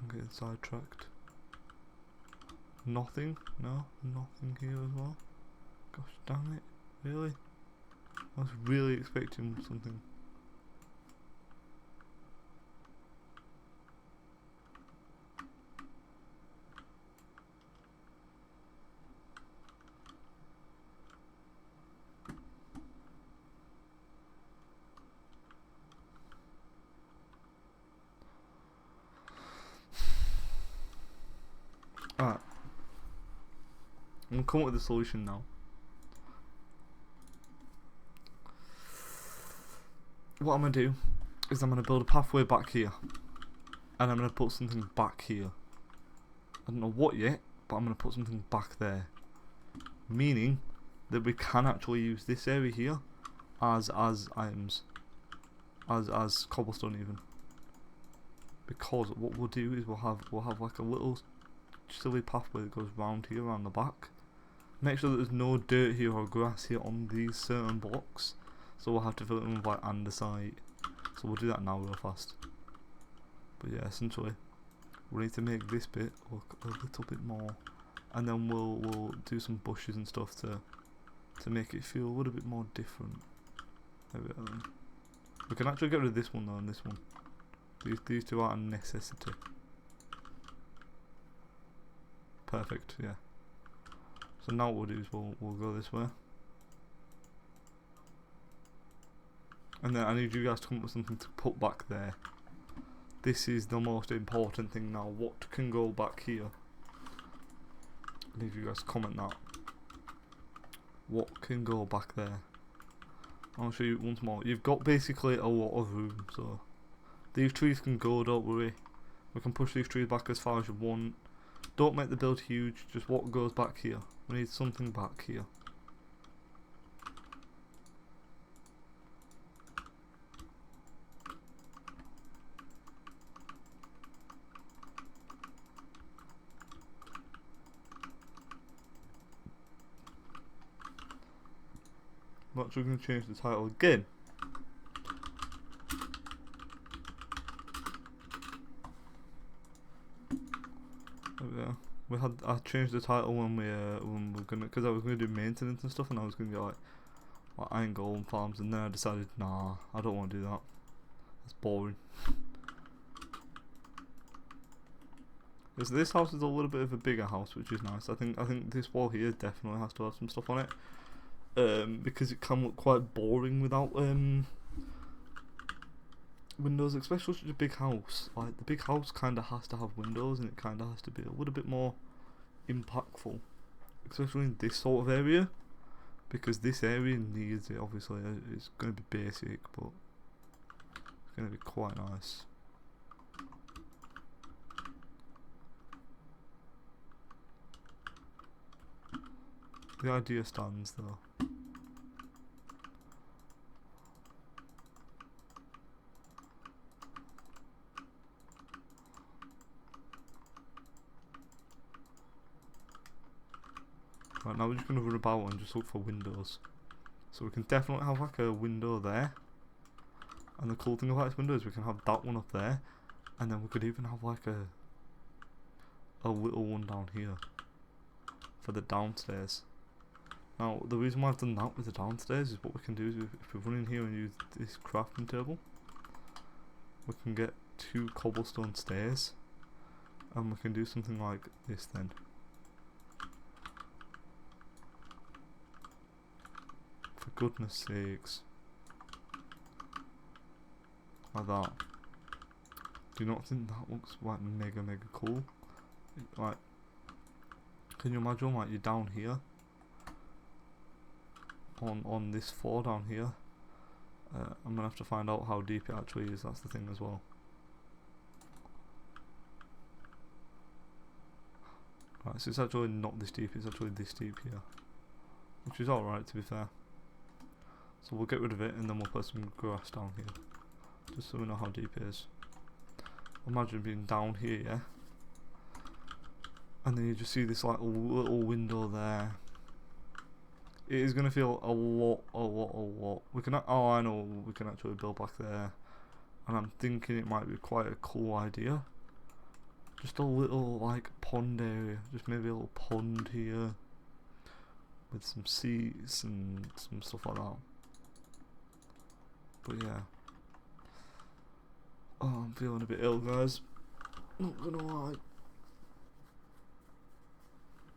I'm getting sidetracked. Nothing? No? Nothing here as well? Gosh damn it. Really? I was really expecting something. Alright. I'm gonna come up with a solution now. What I'm gonna do is I'm gonna build a pathway back here, and I'm gonna put something back here. I don't know what yet, but I'm gonna put something back there, meaning that we can actually use this area here as items, as cobblestone even. Because what we'll do is we'll have like a little silly pathway that goes round here around the back. Make sure that there's no dirt here or grass here on these certain blocks. So we'll have to fill it in with like andesite. So we'll do that now real fast. But yeah, essentially we need to make this bit look a little bit more, and then we'll do some bushes and stuff to make it feel a little bit more different. There we go. We can actually get rid of this one though and this one. These two are a necessity. Perfect, yeah. So now what we'll do is we'll go this way. And then I need you guys to come up with something to put back there. This is the most important thing now. What can go back here? I need you guys to comment that. What can go back there? I'll show you once more. You've got basically a lot of room, so these trees can go, don't worry. We can push these trees back as far as you want. Don't make the build huge, just what goes back here. We need something back here. I'm actually going to change the title again. There we go. I changed the title when we're gonna, because I was gonna do maintenance and stuff, and I was gonna get like iron golem farms, and then I decided, nah, I don't want to do that. That's boring. Because this house is a little bit of a bigger house, which is nice. I think this wall here definitely has to have some stuff on it. Because it can look quite boring without windows, especially such a big house. Like the big house kind of has to have windows, and it kind of has to be a little bit more impactful, especially in this sort of area, because this area needs it. Obviously, it's going to be basic, but going to be quite nice. The idea stands though. Right, now we're just going to run about and just look for windows. So we can definitely have like a window there. And the cool thing about this window is we can have that one up there. And then we could even have like a little one down here. For the downstairs. Now the reason why I've done that with the downstairs is what we can do is if we run in here and use this crafting table. We can get 2 cobblestone stairs. And we can do something like this then. For goodness sakes. Like that. Do you not think that looks like mega cool? Like, can you imagine like you're down here on this floor down here? I'm gonna have to find out how deep it actually is, that's the thing as well. Right, so it's actually not this deep, it's actually this deep here. Which is alright to be fair. So we'll get rid of it and then we'll put some grass down here. Just so we know how deep it is. Imagine being down here, yeah? And then you just see this like little window there. It is going to feel a lot. We can, oh I know, we can actually build back there. And I'm thinking it might be quite a cool idea. Just a little like pond area. Just maybe a little pond here. With some seats and some stuff like that. But yeah. Oh, I'm feeling a bit ill, guys. Not gonna lie.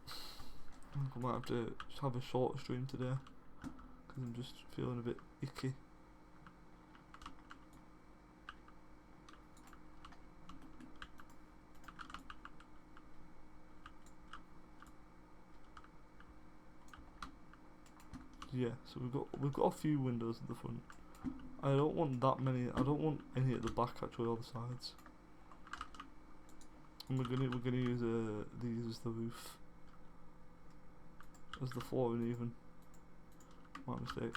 I think I might have to just have a short stream today. Because I'm just feeling a bit icky. Yeah, so we've got a few windows at the front. I don't want that many. I don't want any at the back actually, or the sides. And we're gonna use these as the roof, as the flooring even. My mistake.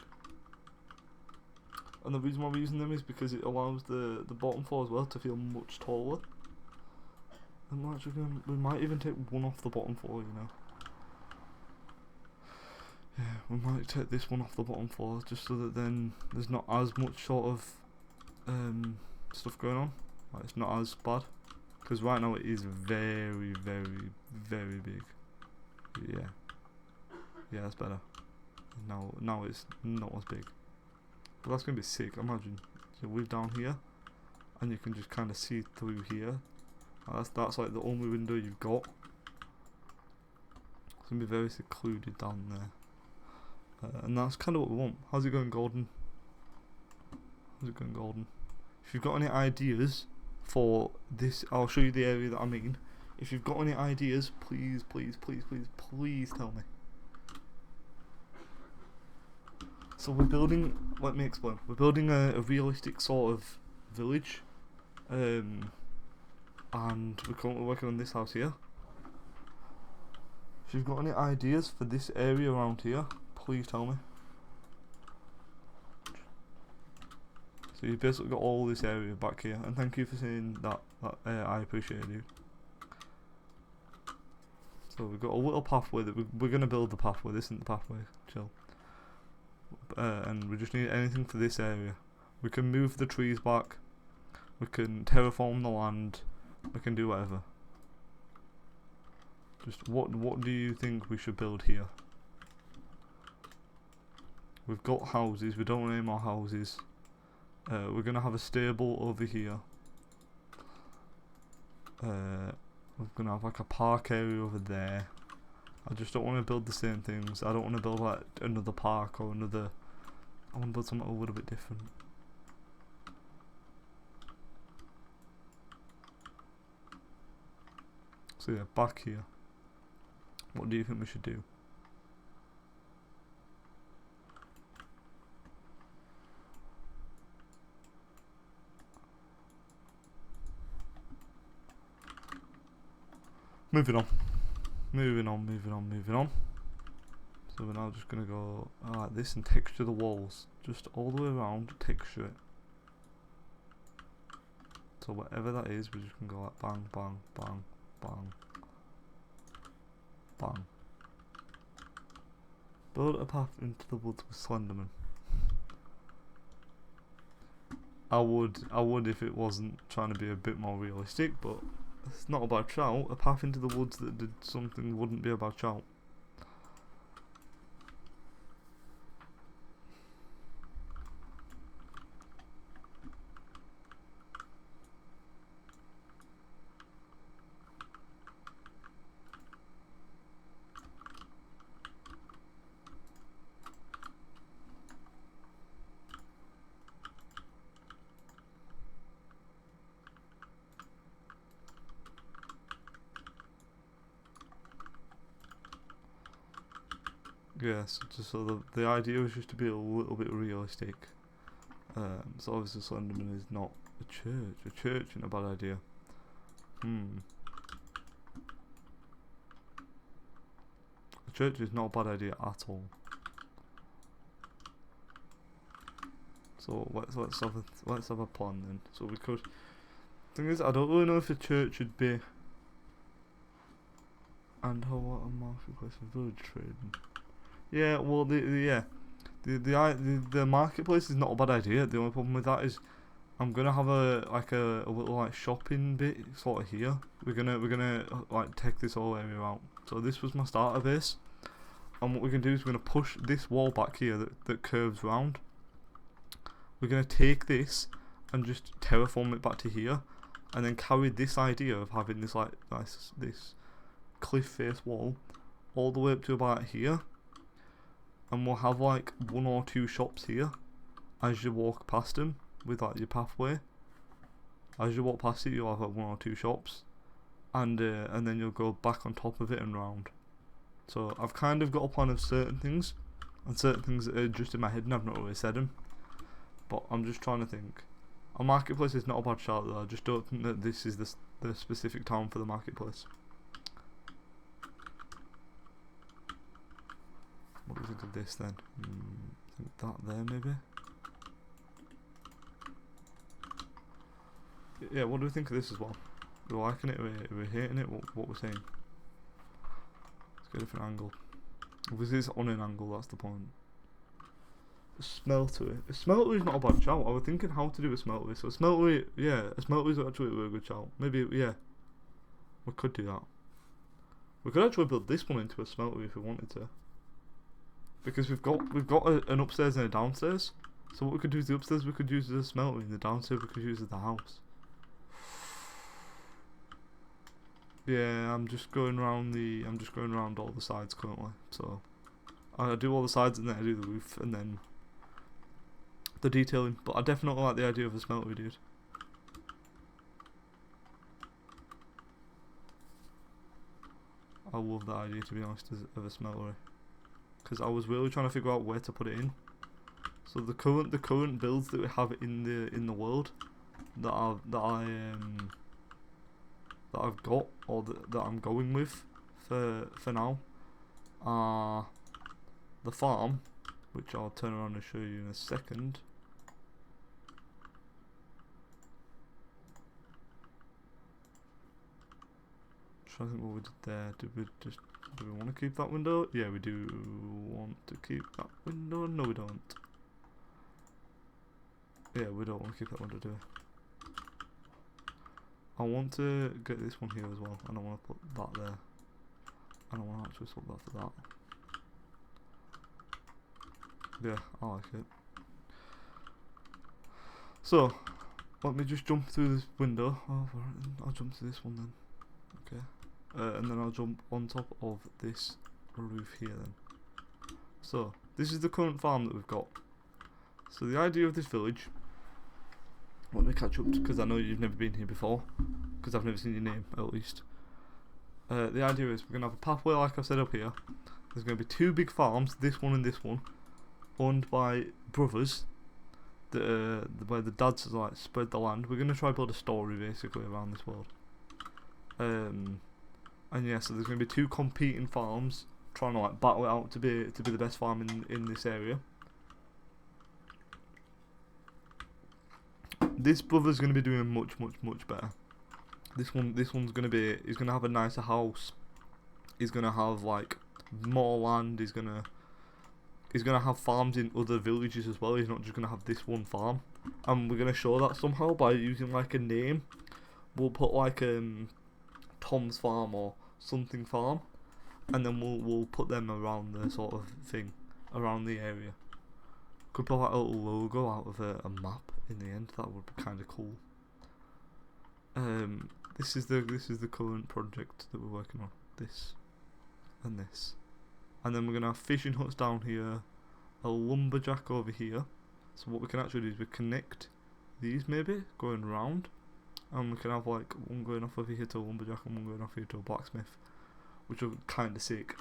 And the reason why we're using them is because it allows the bottom floor as well to feel much taller. And we're actually we might even take one off the bottom floor, you know. Yeah, we might take this one off the bottom floor just so that then there's not as much sort of stuff going on. Like, it's not as bad. Because right now it is very big. Yeah. Yeah, that's better. Now it's not as big. But that's going to be sick, imagine. You live down here and you can just kind of see through here. That's like the only window you've got. It's going to be very secluded down there. And that's kind of what we want. How's it going, Golden? How's it going, Golden? If you've got any ideas for this, I'll show you the area that I mean. If you've got any ideas, please tell me. So we're building, let me explain. We're building a realistic sort of village. And we're currently working on this house here. If you've got any ideas for this area around here, please tell me. So you've basically got all this area back here, and thank you for saying that. I appreciate it, dude. So we've got a little pathway that we're going to build the pathway. This isn't the pathway, chill. And we just need anything for this area. We can move the trees back. We can terraform the land. We can do whatever. Just what do you think we should build here? We've got houses. We don't want any more houses. We're gonna have a stable over here. We're gonna have like a park area over there. I just don't want to build the same things. I don't want to build like another park or another. I want to build something a little bit different. So yeah, back here. What do you think we should do? Moving on. So we're now just gonna go like this and texture the walls. Just all the way around, texture it. So whatever that is, we're just gonna go like bang, bang, bang, bang, bang. Build a path into the woods with Slenderman. I would if it wasn't trying to be a bit more realistic, but it's not a bad shout. A path into the woods that did something wouldn't be a bad shout. Yes, just so the idea was just to be a little bit realistic. So obviously Slenderman is not a church. A church isn't a bad idea. A church is not a bad idea at all. So let's have a plan then. So we could. Thing is, I don't really know if a church should be. And how what a marketplace and village trading. Yeah, well, the marketplace is not a bad idea. The only problem with that is I'm gonna have a little like shopping bit sort of here. We're gonna like take this whole area out. So this was my starter base, and what we're gonna do is we're gonna push this wall back here that curves round. We're gonna take this and just terraform it back to here, and then carry this idea of having this like this cliff face wall all the way up to about here. And we'll have like 1 or 2 shops here as you walk past them with like your pathway. As you walk past it, you'll have like 1 or 2 shops, and then you'll go back on top of it and round. So I've kind of got a plan of certain things, and certain things that are just in my head and I've not really said them. But I'm just trying to think. A marketplace is not a bad shout though. I just don't think that this is the specific town for the marketplace. What do you think of this then? I think that there maybe? Yeah, what do we think of this as well? We're liking it, we're hating it, what we're saying. Let's get a different angle. This is on an angle, that's the point. A smeltery. A smeltery is not a bad shout. I was thinking how to do a smeltery. So a smeltery, yeah, a smeltery is actually a really good shout. Maybe, yeah. We could do that. We could actually build this one into a smeltery if we wanted to. Because we've got an upstairs and a downstairs. So what we could do is the upstairs we could use as a smeltery, and the downstairs we could use as the house. Yeah, I'm just going around all the sides currently. So I do all the sides and then I do the roof and then the detailing. But I definitely like the idea of a smeltery, dude. I love that idea, to be honest, of a smeltery. Because I was really trying to figure out where to put it in. So the current builds that we have in the world that I've got, or that I'm going with for now, are the farm, which I'll turn around and show you in a second. I think what we did there. Do we want to keep that window? Yeah, we do want to keep that window. No, we don't. Yeah, we don't want to keep that window, do we? I want to get this one here as well. I don't want to put that there. I don't want to actually swap that for that. Yeah, I like it. So, let me just jump through this window. Oh, I'll jump to this one then. Okay. And then I'll jump on top of this roof here then. So, this is the current farm that we've got. So the idea of this village, let me catch up because I know you've never been here before, because I've never seen your name at least. The idea is we're going to have a pathway like I've set up here. There's going to be 2 big farms, this one and this one, owned by brothers, where the dads like spread the land. We're going to try to build a story basically around this world. And yeah, so there's going to be 2 competing farms trying to like battle it out to be the best farm in this area. This brother's going to be doing much better. This one's going to be, he's going to have a nicer house. He's going to have like more land. He's going to have farms in other villages as well. He's not just going to have this one farm. And we're going to show that somehow by using like a name. We'll put like Tom's farm or something farm, and then we'll put them around the sort of thing, around the area. Could put like a little logo out of a map in the end. That would be kind of cool. This is the current project that we're working on. This and this, and then we're gonna have fishing huts down here, a lumberjack over here. So what we can actually do is we connect these maybe going round, and we can have like one going off over here to a lumberjack and one going off here to a blacksmith, which are kind of sick.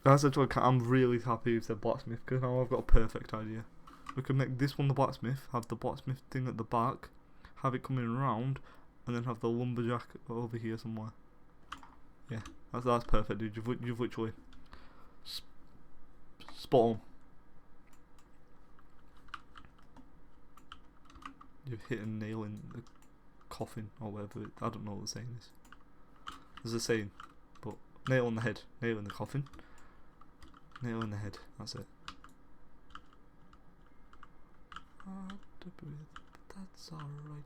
As I told you, I'm really happy with the blacksmith because now I've got a perfect idea. We can make this one the blacksmith, have the blacksmith thing at the back, have it coming around, and then have the lumberjack over here somewhere. Yeah, that's perfect, dude. You've literally spot on. You've hit a nail in the coffin or whatever. I don't know what the saying is. There's a saying, but nail on the head, nail in the coffin, nail in the head. That's it. Hard to breathe, but that's alright.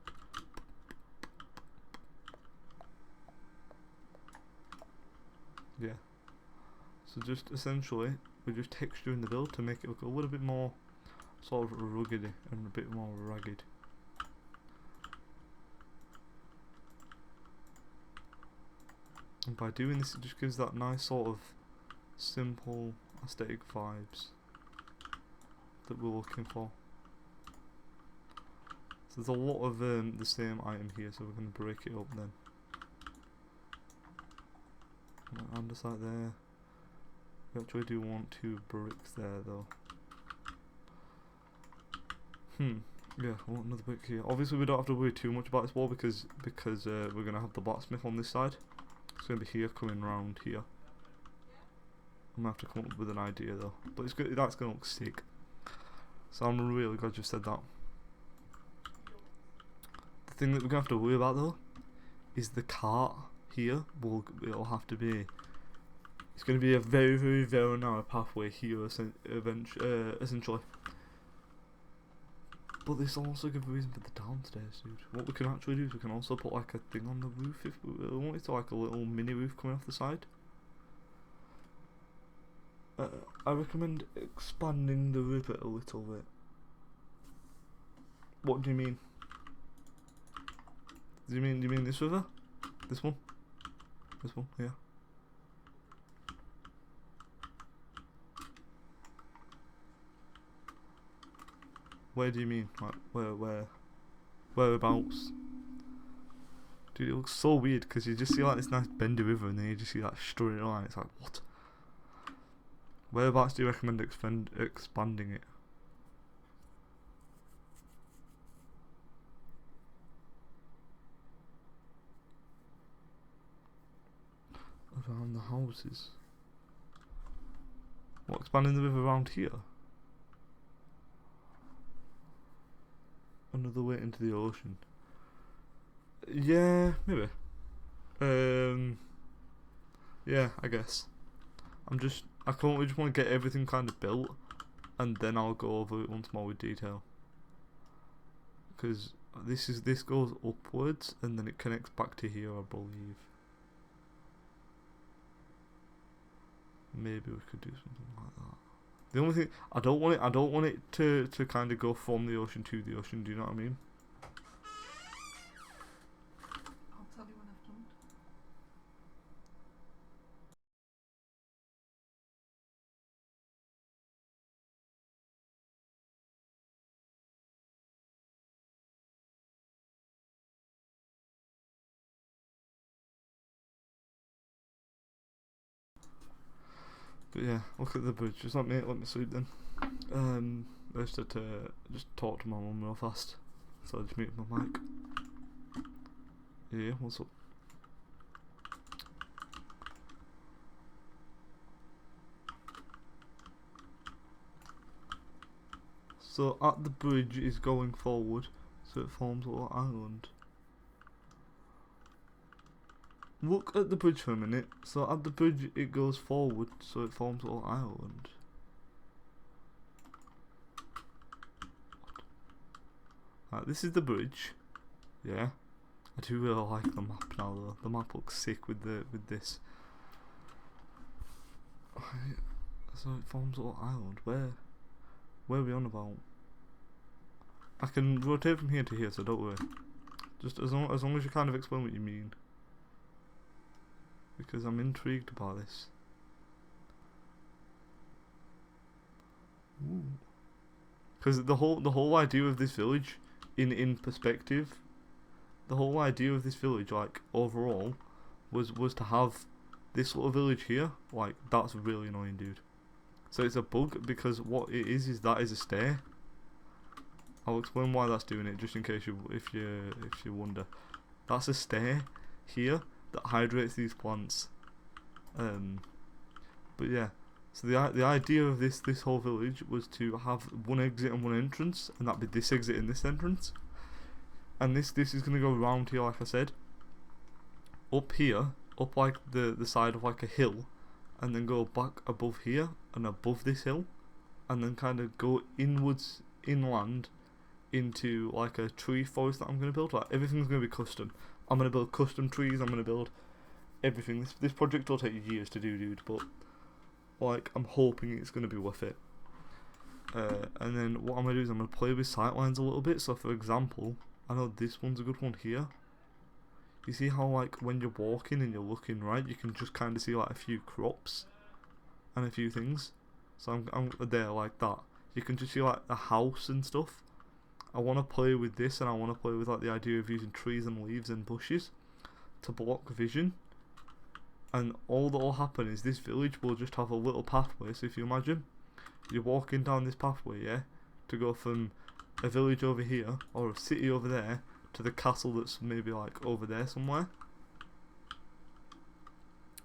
Yeah. So just essentially, we're just texturing the build to make it look a little bit more sort of rugged and a bit more ragged. And by doing this, it just gives that nice sort of simple aesthetic vibes that we're looking for. So there's a lot of the same item here, so we're going to break it up then. And just like there. We actually do want 2 bricks there though. Yeah, I want another brick here. Obviously we don't have to worry too much about this wall because we're going to have the blacksmith on this side. It's going to be here coming round here. I'm going to have to come up with an idea though. But it's good, that's going to look sick. So I'm really glad you said that. The thing that we're going to have to worry about though is the cart here. It'll have to be, it's going to be a very narrow pathway here essentially. But this will also give a reason for the downstairs, dude. What we can actually do is we can also put like a thing on the roof if we want it to, like a little mini roof coming off the side. I recommend expanding the river a little bit. What do you mean? Do you mean this river? This one? This one, yeah. Where do you mean? Like, whereabouts? Dude, it looks so weird because you just see like this nice bendy river and then you just see that straight line. It's like, what? Whereabouts do you recommend expanding it? Around the houses. What, expanding the river around here? Another way into the ocean. Yeah, maybe. Yeah, I guess. I just want to get everything kind of built, and then I'll go over it once more with detail. Because this goes upwards, and then it connects back to here, I believe. Maybe we could do something like that. The only thing I don't want it to kind of go from the ocean to the ocean. Do you know what I mean? I'll tell you when I've done. But yeah, look at the bridge. Just let me sleep then. I just had to just talk to my mum real fast, so I just muted my mic. Yeah, what's up? So at the bridge is going forward, so it forms a little island. Look at the bridge for a minute. So at the bridge it goes forward, so it forms a little island. Right, this is the bridge. Yeah. I do really like the map now though. The map looks sick with this. Right, so it forms a little island. Where are we on about? I can rotate from here to here, so don't worry. Just as long as you kind of explain what you mean. Because I'm intrigued about this. Because the whole idea of this village, in perspective, the whole idea of this village, like overall, was to have this little village here. Like that's really annoying, dude. So it's a bug because what it is that is a stair. I'll explain why that's doing it, just in case if you wonder. That's a stair here that hydrates these plants. But yeah, so the idea of this whole village was to have one exit and one entrance, and that'd be this exit and this entrance. And this is gonna go around here, like I said. Up here, up like the side of like a hill, and then go back above here and above this hill, and then kind of go inwards inland into like a tree forest that I'm gonna build. Like everything's gonna be custom. I'm gonna build custom trees. I'm gonna build everything. This project will take years to do, dude. But like I'm hoping it's gonna be worth it. And then what I'm gonna do is I'm gonna play with sightlines a little bit. So for example, I know this one's a good one here. You see how like when you're walking and you're looking right, you can just kind of see like a few crops and a few things. So I'm there like that. You can just see like a house and stuff. I want to play with this, and I want to play with like the idea of using trees and leaves and bushes to block vision. And all that will happen is this village will just have a little pathway. So if you imagine, you're walking down this pathway, yeah, to go from a village over here or a city over there to the castle that's maybe like over there somewhere.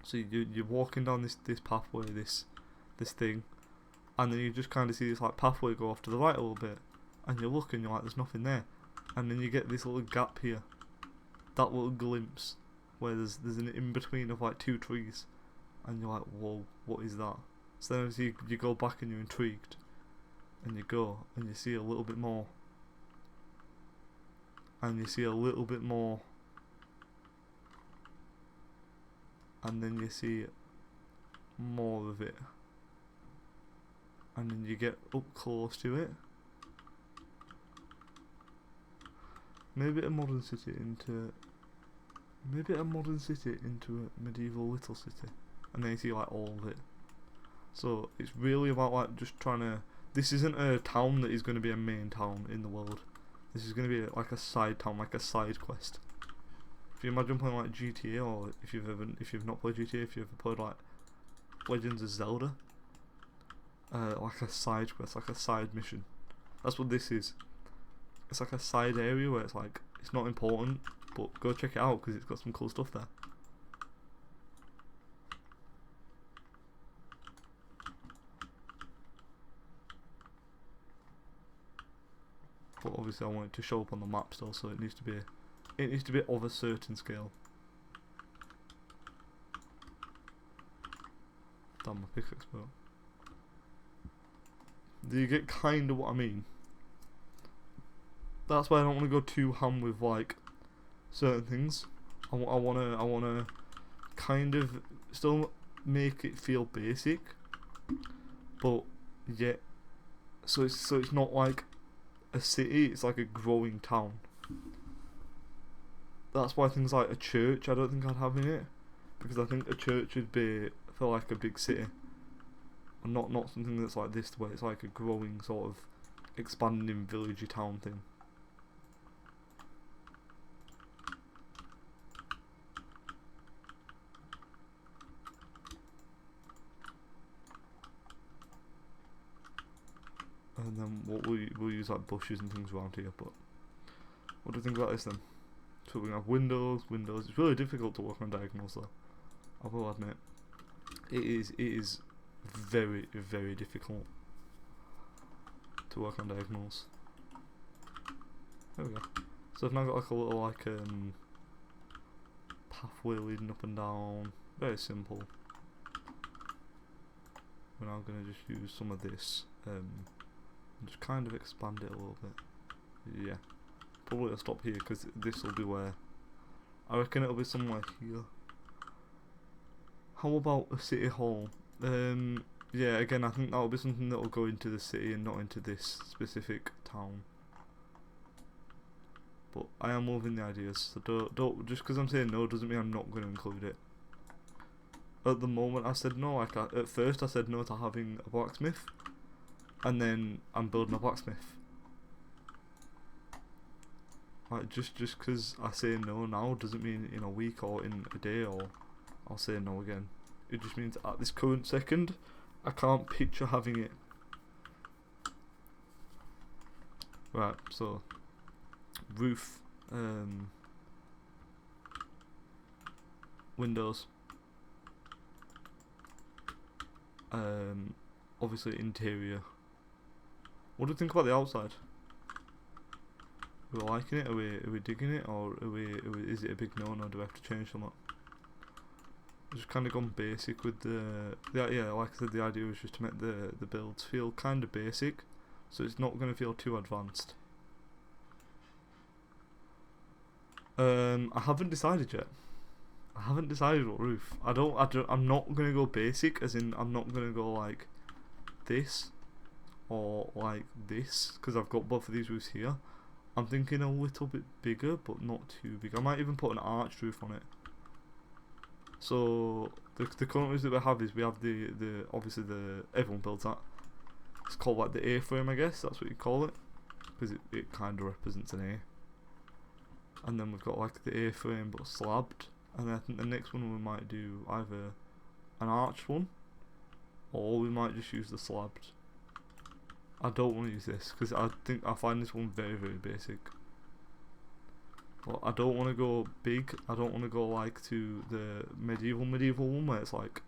So you're walking down this pathway, this thing, and then you just kind of see this like pathway go off to the right a little bit. And you're looking, you're like, there's nothing there. And then you get this little gap here. That little glimpse. Where there's an in-between of like two trees. And you're like, whoa, what is that? So then obviously you go back and you're intrigued. And you go, and you see a little bit more. And you see a little bit more. And then you see more of it. And then you get up close to it. Maybe a modern city into a medieval little city, and then you see like all of it. So it's really about like just trying to. This isn't a town that is going to be a main town in the world. This is going to be like a side town, like a side quest. If you imagine playing like GTA, or if you've not played GTA, if you've ever played like Legends of Zelda, like a side quest, like a side mission. That's what this is. It's like a side area where it's like, it's not important, but go check it out because it's got some cool stuff there. But obviously I want it to show up on the map still, so it needs to be of a certain scale. Damn, my pickaxe broke. Do you get kind of what I mean? That's why I don't want to go too ham with like certain things. I wanna kind of still make it feel basic, but yet so it's not like a city. It's like a growing town. That's why things like a church I don't think I'd have in it, because I think a church would be for like a big city, and not something that's like this where it's like a growing sort of expanding villagey town thing. And then we'll use like bushes and things around here. But what do you think about this then? So we have windows. It's really difficult to work on diagonals though. I will admit, it is very, very difficult. to work on diagonals. There we go. So I've now got like a little like pathway leading up and down. Very simple. We're now gonna just use some of this and just kind of expand it a little bit. Yeah. Probably I'll stop here because this will be where I reckon it'll be somewhere here. How about a city hall? Yeah, again I think that'll be something that will go into the city and not into this specific town. But I am moving the ideas, so don't just because I'm saying no doesn't mean I'm not going to include it. At the moment I said no, like at first I said no to having a blacksmith, and then I'm building a blacksmith. Like just because I say no now doesn't mean in a week or in a day or I'll say no again. It just means at this current second I can't picture having it. Right, so roof, windows, obviously interior. What do you think about the outside? Are we liking it? Are we digging it, or is it a big no? Do we have to change something? Just kind of gone basic with yeah, like I said, the idea was just to make the builds feel kind of basic, so it's not going to feel too advanced. I haven't decided yet. I haven't decided what roof. I'm not gonna go basic, as in I'm not gonna go like this or like this, because I've got both of these roofs here. I'm thinking a little bit bigger, but not too big. I might even put an arched roof on it. So the current roofs that we have is we have the obviously everyone builds that. It's called like the A-frame, I guess. That's what you call it, because it kind of represents an A. And then we've got like the A-frame but slabbed, and then I think the next one we might do either an arched one, or we might just use the slabbed. I don't want to use this because I find this one very basic. But I don't want to go big. I don't want to go like to the medieval one where it's like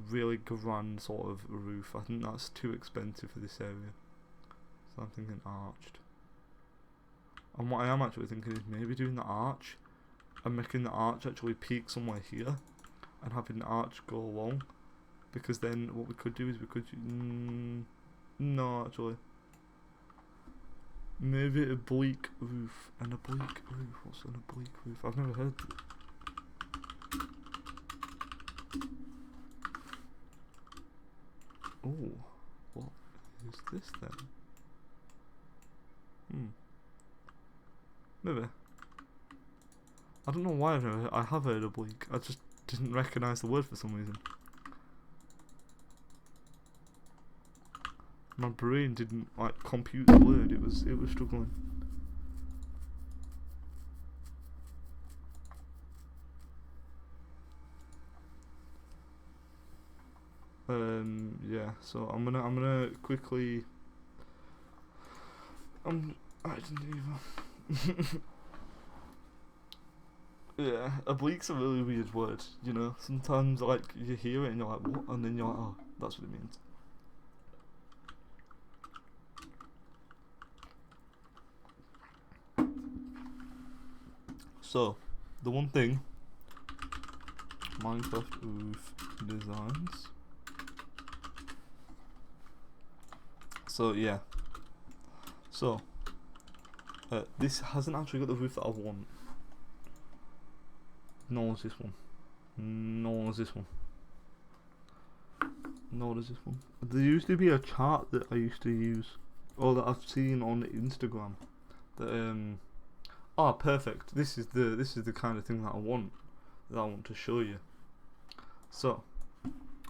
really grand sort of roof. I think that's too expensive for this area. So I'm thinking arched. And what I am actually thinking is maybe doing the arch and making the arch actually peak somewhere here and having the arch go along, because then what we could do is we could no, actually maybe a bleak roof. And a bleak roof, what's on a bleak roof? I've never heard that. Oh, what is this then? Maybe. I don't know why I have heard of bleak. I just didn't recognise the word for some reason. My brain didn't like compute the word. It was struggling. Yeah. So I'm gonna quickly. I didn't even. Yeah, oblique's a really weird word, you know. Sometimes like you hear it and you're like, what? And then you're like, oh, that's what it means. So, the one thing, Minecraft roof designs. So yeah. So, this hasn't actually got the roof that I want. Nor is this one. Nor is this one. Nor is this one. There used to be a chart that I used to use, or that I've seen on Instagram. That perfect. This is the kind of thing that I want to show you. So,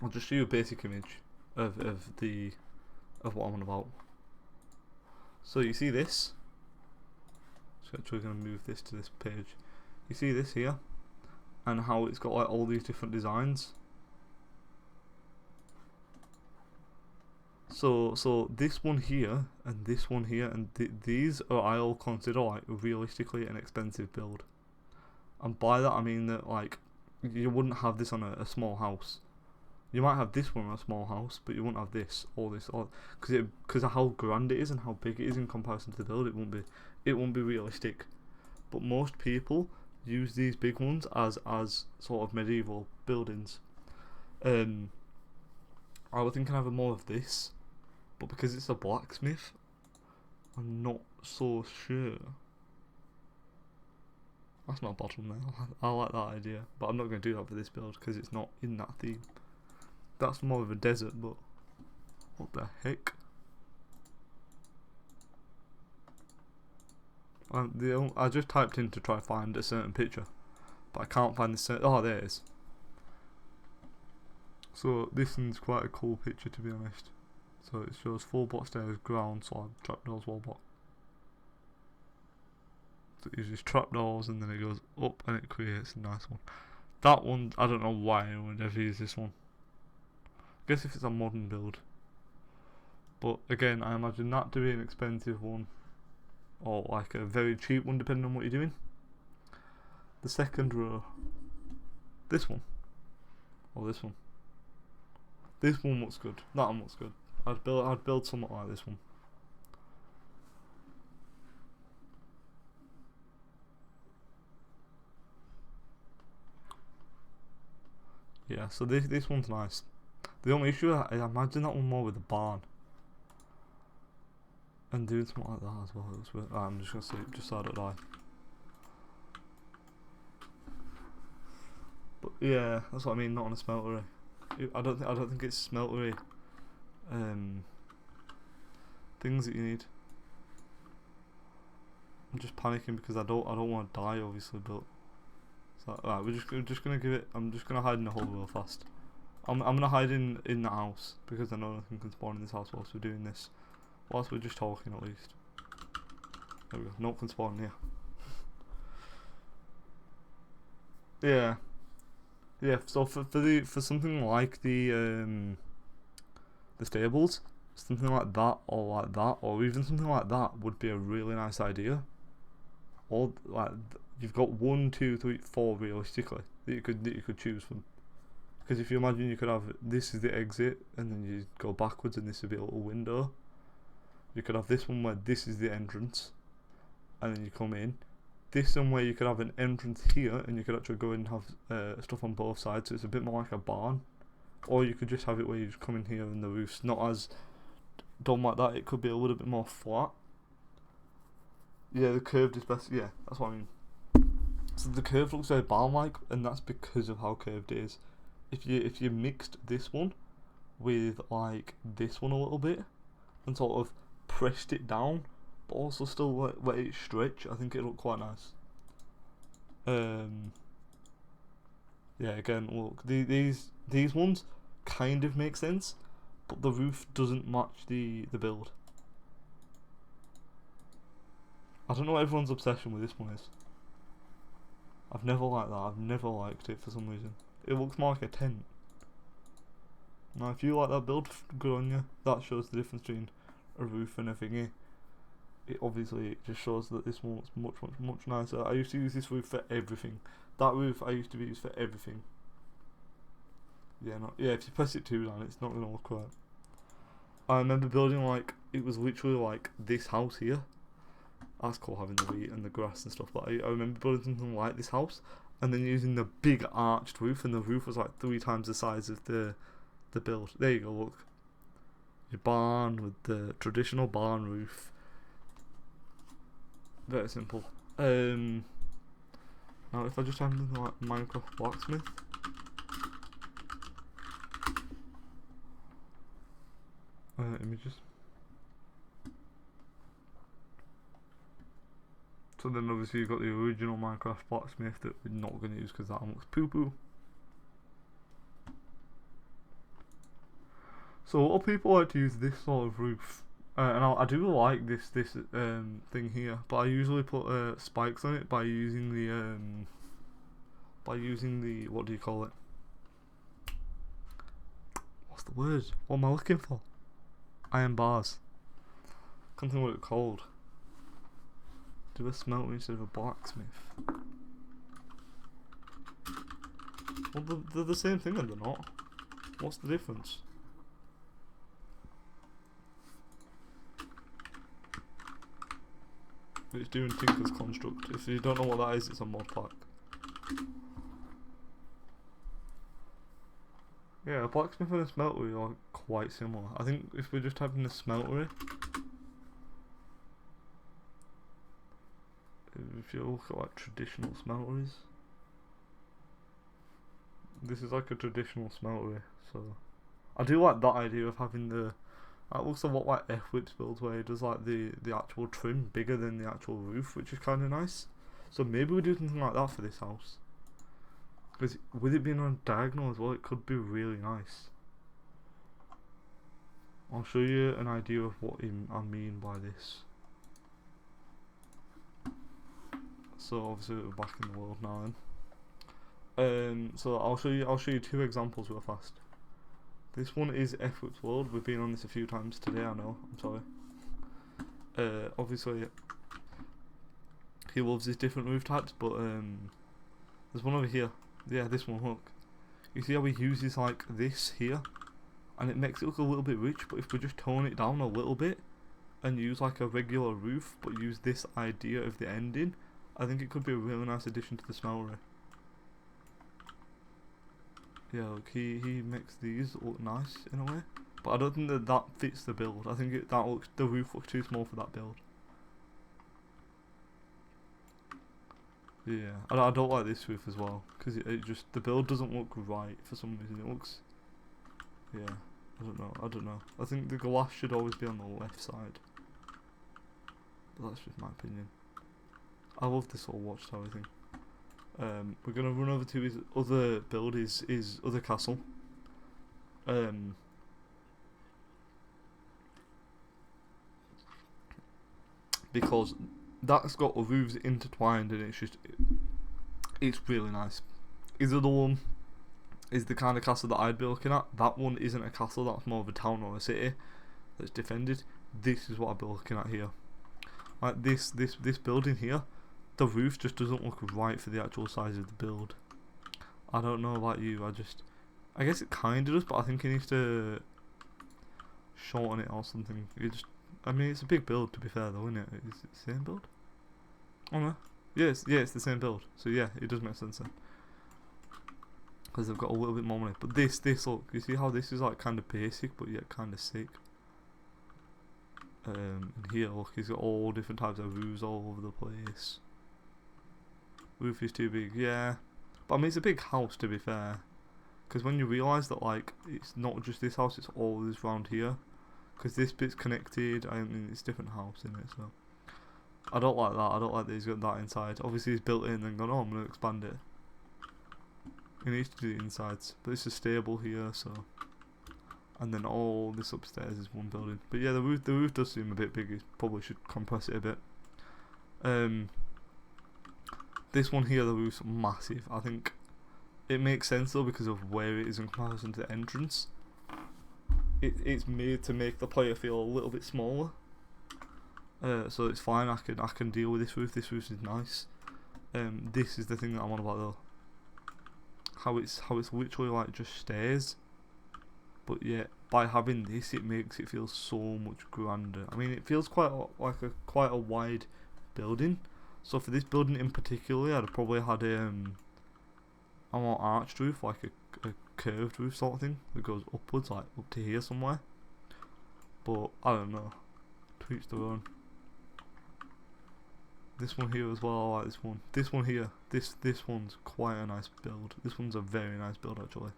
I'll just show you a basic image of what I'm on about. So you see this? So actually going to move this to this page. You see this here, and how it's got like all these different designs. So this one here and this one here and these are I'll consider like realistically an expensive build, and by that I mean that like you wouldn't have this on a small house. You might have this one in a small house, but you won't have this or this, or because of how grand it is and how big it is in comparison to the build. It won't be realistic. But most people use these big ones as sort of medieval buildings. I was thinking of more of this, but because it's a blacksmith, I'm not so sure. That's not a bottom there. I like that idea, but I'm not going to do that for this build because it's not in that theme. That's more of a desert, but what the heck? I just typed in to try to find a certain picture, but I can't find the oh, there it is. So this one's quite a cool picture, to be honest. So it shows 4 block stairs, ground, slab, trapdoors, wall block. So it uses trapdoors and then it goes up and it creates a nice one. That one, I don't know why I would ever use this one. I guess if it's a modern build. But again, I imagine that to be an expensive one, or like a very cheap one depending on what you're doing. The second row, this one, or this one. This one looks good. That one looks good. I'd build something like this one. Yeah, so this one's nice. The only issue is I imagine that one more with the barn. And doing something like that as well. I'm just gonna say it just so I don't die. But yeah, that's what I mean. Not on a smeltery. I don't think it's smeltery. Things that you need. I'm just panicking because I don't want to die, obviously. But so, right, we're just gonna give it. I'm just gonna hide in the hole real fast. I'm gonna hide in the house because I know nothing can spawn in this house whilst we're doing this. Whilst we're just talking, at least. There we go. No can spawn here. Yeah. Yeah. So for something like the stables, something like that, or even something like that would be a really nice idea. Or like you've got 1, 2, 3, 4 realistically that you could choose from. Because if you imagine you could have this is the exit, and then you go backwards, and this would be a little window. You could have this one where this is the entrance, and then you come in. This one where you could have an entrance here, and you could actually go in and have stuff on both sides, so it's a bit more like a barn. Or you could just have it where you just come in here and the roof's not as done like that. It could be a little bit more flat. Yeah, the curved is best. Yeah, that's what I mean. So the curve looks very barn-like, and that's because of how curved it is. If you mixed this one with like this one a little bit, and sort of pressed it down, but also still let it stretch, I think it'll look quite nice. Yeah, again, look, these ones kind of make sense, but the roof doesn't match the build. I don't know what everyone's obsession with this one is. I've never liked that. I've never liked it for some reason. It looks more like a tent. Now, if you like that build, good on you. That shows the difference between a roof and a thingy. It obviously just shows that this one looks much nicer. I used to use this roof for everything. That roof I used to use for everything. Yeah, if you press it too down, it's not gonna look right. I remember building like it was literally like this house here. That's cool having the wheat and the grass and stuff. But I remember building something like this house, and then using the big arched roof, and the roof was like 3 times the size of the build. There you go. Look, your barn with the traditional barn roof. Very simple. Now if I just have something like Minecraft blacksmith. Images. So then obviously you've got the original Minecraft blacksmith that we're not going to use because that one looks poo poo. So a lot of people like to use this sort of roof. And I do like this thing here, but I usually put spikes on it by using the what do you call it? What's the word? What am I looking for? Iron bars. Can't think what it's called. Do a smelter instead of a blacksmith. Well, they're the same thing, are they not? What's the difference? It's doing Tinker's Construct. If you don't know what that is, it's a mod pack. Yeah, a blacksmith and a smeltery are quite similar. I think if we're just having a smeltery, if you look at like traditional smelteries, this is like a traditional smeltery, so I do like that idea of having the. It looks a lot like F-Whip's build where he does like the actual trim bigger than the actual roof, which is kind of nice. So maybe we do something like that for this house. Because with it being on diagonal as well, it could be really nice. I'll show you an idea of what I mean by this. So obviously we're back in the world now then. So I'll show you two examples real fast. This one is F-Whip's World. We've been on this a few times today, I know, I'm sorry. Obviously he loves his different roof types, but there's one over here. Yeah, this one, look. You see how he uses like this here? And it makes it look a little bit rich, but if we just tone it down a little bit and use like a regular roof, but use this idea of the ending, I think it could be a really nice addition to the smeltery. Yeah, look, he makes these look nice in a way, but I don't think that fits the build. I think the roof looks too small for that build. Yeah, I don't like this roof as well, because it just, the build doesn't look right for some reason. It looks, yeah, I don't know. I think the glass should always be on the left side, but that's just my opinion. I love this whole watchtower thing. We're gonna run over to his other build, his other castle. Because that's got roofs intertwined and it's really nice. His other one is the kind of castle that I'd be looking at. That one isn't a castle, that's more of a town or a city that's defended. This is what I'd be looking at here. Like this building here, the roof just doesn't look right for the actual size of the build. I don't know about you, I guess it kinda does, but I think it needs to shorten it or something. I mean, it's a big build to be fair though, isn't it? Is it the same build? Oh no. Yeah, it's the same build. So yeah, it does make sense then. Because they've got a little bit more money. But this look, you see how this is like kind of basic but yet kind of sick. And here look, he's got all different types of roofs all over the place. Roof is too big, yeah. But I mean, it's a big house to be fair. Because when you realise that like, it's not just this house, it's all this round here. Because this bit's connected, I mean, it's a different house in it, so. I don't like that, I don't like that he's got that inside. Obviously he's built in and gone, oh, I'm going to expand it. He needs to do the insides, but it's a stable here, so. And then all this upstairs is one building. But yeah, the roof does seem a bit big, he probably should compress it a bit. This one here, the roof's massive. I think it makes sense though because of where it is in comparison to the entrance. It's made to make the player feel a little bit smaller. So it's fine. I can deal with this roof. This roof is nice. This is the thing that I'm on about though. How it's literally like just stairs, but yet by having this, it makes it feel so much grander. I mean, it feels quite a wide building. So for this building in particular, I'd probably had a more arched roof, like a curved roof sort of thing that goes upwards, like up to here somewhere. But I don't know. To each their own. This one here as well, I like this one. This one here, this one's quite a nice build. This one's a very nice build actually.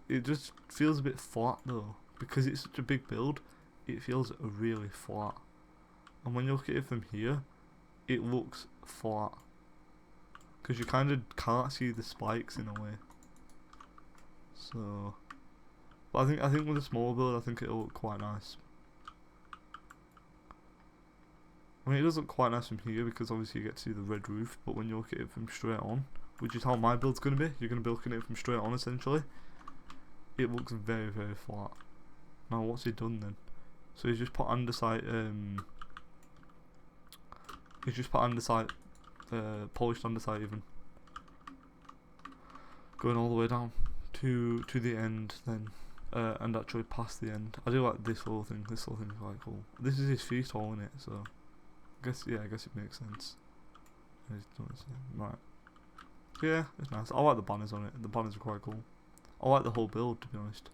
It just feels a bit flat though, because it's such a big build. It feels really flat, and when you look at it from here, it looks flat because you kind of can't see the spikes in a way. So, but I think with a small build, I think it'll look quite nice. I mean, it does look quite nice from here because obviously you get to see the red roof, but when you look at it from straight on, which is how my build's going to be, you're going to be looking at it from straight on essentially, it looks very, very flat. Now what's he done then? So he's just put andesite, polished andesite even, going all the way down. to the end then, and actually past the end. I do like this little thing. This little thing is quite cool. This is his feast hall in it, so I guess it makes sense. Right. Yeah, it's nice. I like the banners on it. The banners are quite cool. I like the whole build, to be honest.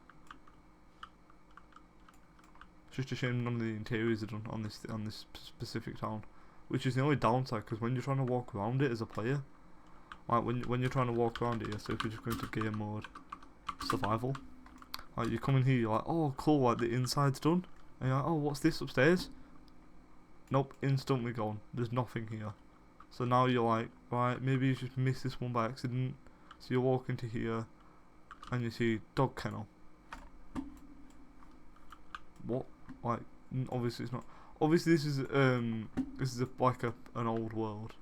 It's just a shame none of the interiors are done on this specific town, which is the only downside. Because when you're trying to walk around it as a player, like when you're trying to walk around it, so if you're just going to game mode, survival, like you come in here, you're like, oh cool, like the inside's done, and you're like, oh what's this upstairs? Nope, instantly gone. There's nothing here. So now you're like, right, maybe you just missed this one by accident. So you walk into here, and you see dog kennel. What? Like, obviously it's not. Obviously this is like an old world,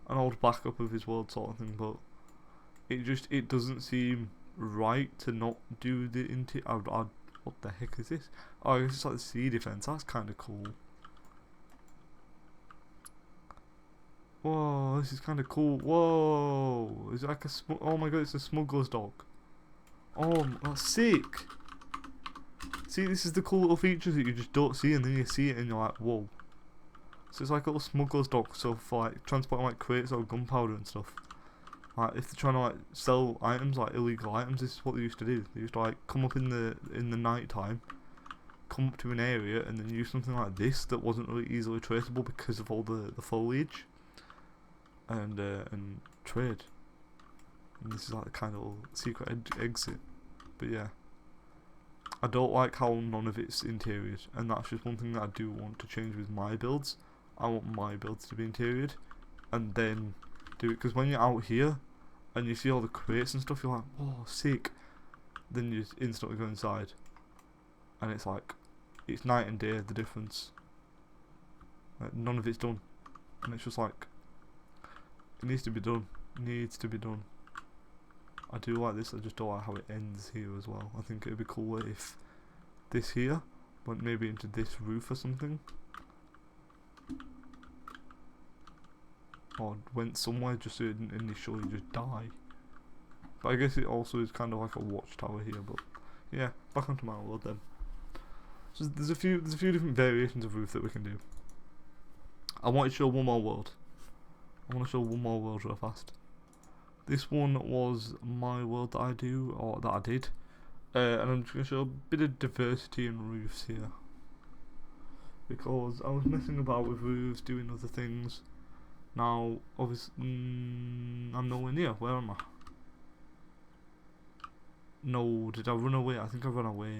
an old backup of his world sort of thing. But it doesn't seem right to not do the what the heck is this? Oh, I guess it's like the sea defense. That's kind of cool. Whoa, this is kind of cool. Whoa, is it like oh my god, it's a smuggler's dog. Oh, that's sick. See, this is the cool little features that you just don't see, and then you see it and you're like, whoa. So it's like a little smuggler's dog, so for like transporting like crates or gunpowder and stuff. Like if they're trying to like sell items, like illegal items, this is what they used to do. They used to like come up in the night time, come up to an area, and then use something like this that wasn't really easily traceable because of all the foliage. And trade. And this is like a kind of little secret exit. But yeah, I don't like how none of it's interiors, and that's just one thing that I do want to change with my builds. I want my builds to be interior, and then do it, because when you're out here and you see all the crates and stuff, you're like, oh sick. Then you just instantly go inside, and it's like, it's night and day, the difference. Like, none of it's done, and it's just like, it needs to be done. Needs to be done. I do like this, I just don't like how it ends here as well. I think it'd be cooler if this here went maybe into this roof or something. Or went somewhere just so it didn't initially just die. But I guess it also is kind of like a watchtower here, but yeah, back onto my world then. So there's a few different variations of roof that we can do. I want to show one more world. I want to show one more world real fast. This one was my world that I did. And I'm just going to show a bit of diversity in roofs here. Because I was messing about with roofs, doing other things. Now, obviously, I'm nowhere near. Where am I? No, did I run away? I think I ran away.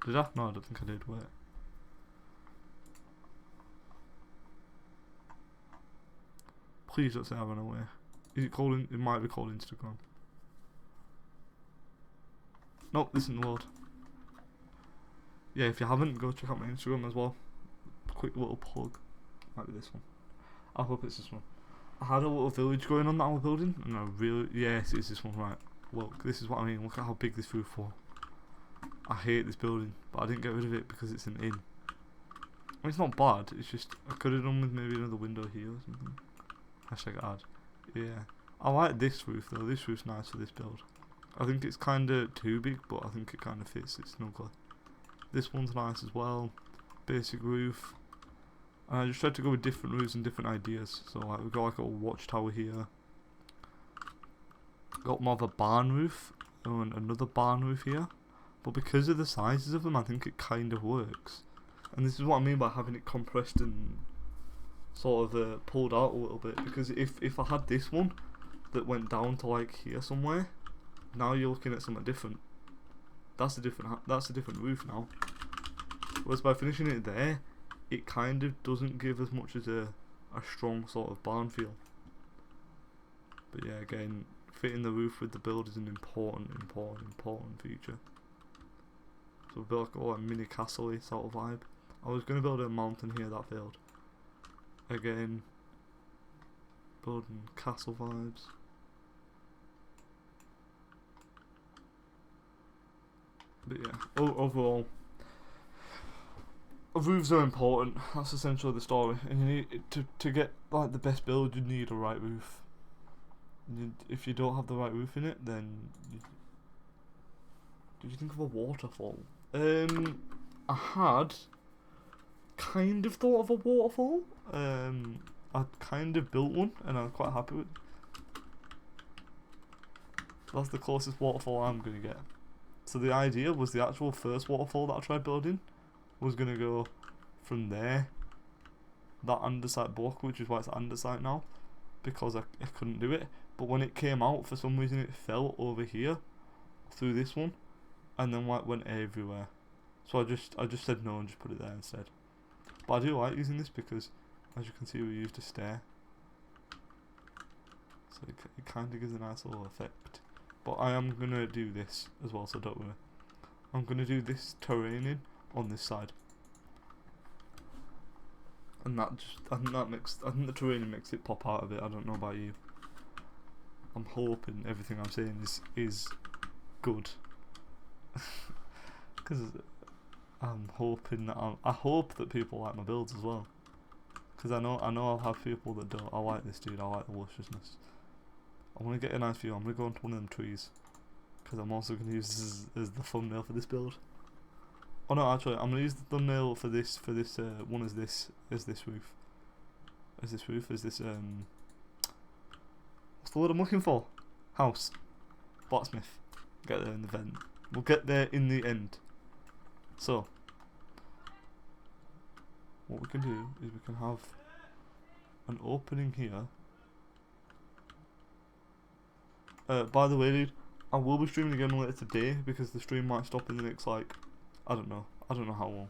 Did I? No, I don't think I did. Wait. Please don't say I ran away. Is it called? It might be called Instagram. Nope, this isn't the world. Yeah, if you haven't, go check out my Instagram as well. Quick little plug. Might be this one. I hope it's this one. I had a little village going on that I was building, and I really, yes, it's this one, right. Look, this is what I mean. Look at how big this roof was. I hate this building, but I didn't get rid of it because it's an inn. I mean, it's not bad. It's just I could have done with maybe another window here or something. Hashtag add. Yeah, I like this roof though. This roof's nice for this build. I think it's kind of too big, but I think it kind of fits. It's snugly. This one's nice as well. Basic roof. And I just tried to go with different roofs and different ideas. So like we've got like a watchtower here. Got more of a barn roof and another barn roof here. But because of the sizes of them, I think it kind of works. And this is what I mean by having it compressed and sort of pulled out a little bit. Because if I had this one that went down to like here somewhere, now you're looking at something different. That's a different roof now. Whereas by finishing it there, it kind of doesn't give as much as a strong sort of barn feel. But yeah, again, fitting the roof with the build is an important feature. So we built like a mini castle-y sort of vibe. I was going to build a mountain here, that failed. Again, building castle vibes. But yeah, overall, roofs are important. That's essentially the story. And you need to get like the best build, you need a right roof. If you don't have the right roof in it, then Did you think of a waterfall? I had kind of thought of a waterfall. I kind of built one, and I was quite happy with. That's the closest waterfall I'm gonna get. So the idea was the actual first waterfall that I tried building was gonna go from there, that andesite block, which is why it's andesite now, because I couldn't do it. But when it came out, for some reason it fell over here through this one, and then like went everywhere. So I just said no and just put it there instead. But I do like using this because, as you can see, we used a stair, so it kind of gives a nice little effect. But I am gonna do this as well, so don't worry. I'm gonna do this terraining on this side, and I think the terraining makes it pop out of it. I don't know about you. I'm hoping everything I'm saying is good, because I'm hoping that I hope that people like my builds as well, because I know I'll have people that don't. I like this dude. I like the lusciousness. I want to get a nice view. I'm going to go onto one of them trees, because I'm also going to use this as the thumbnail for this build. Oh no, actually, I'm going to use the thumbnail for this one as this roof. As this what's the word I'm looking for? House. Blacksmith. Get there in the vent. We'll get there in the end. So, what we can do is we can have an opening here. By the way, dude, I will be streaming again later today, because the stream might stop in the next, like, I don't know how long,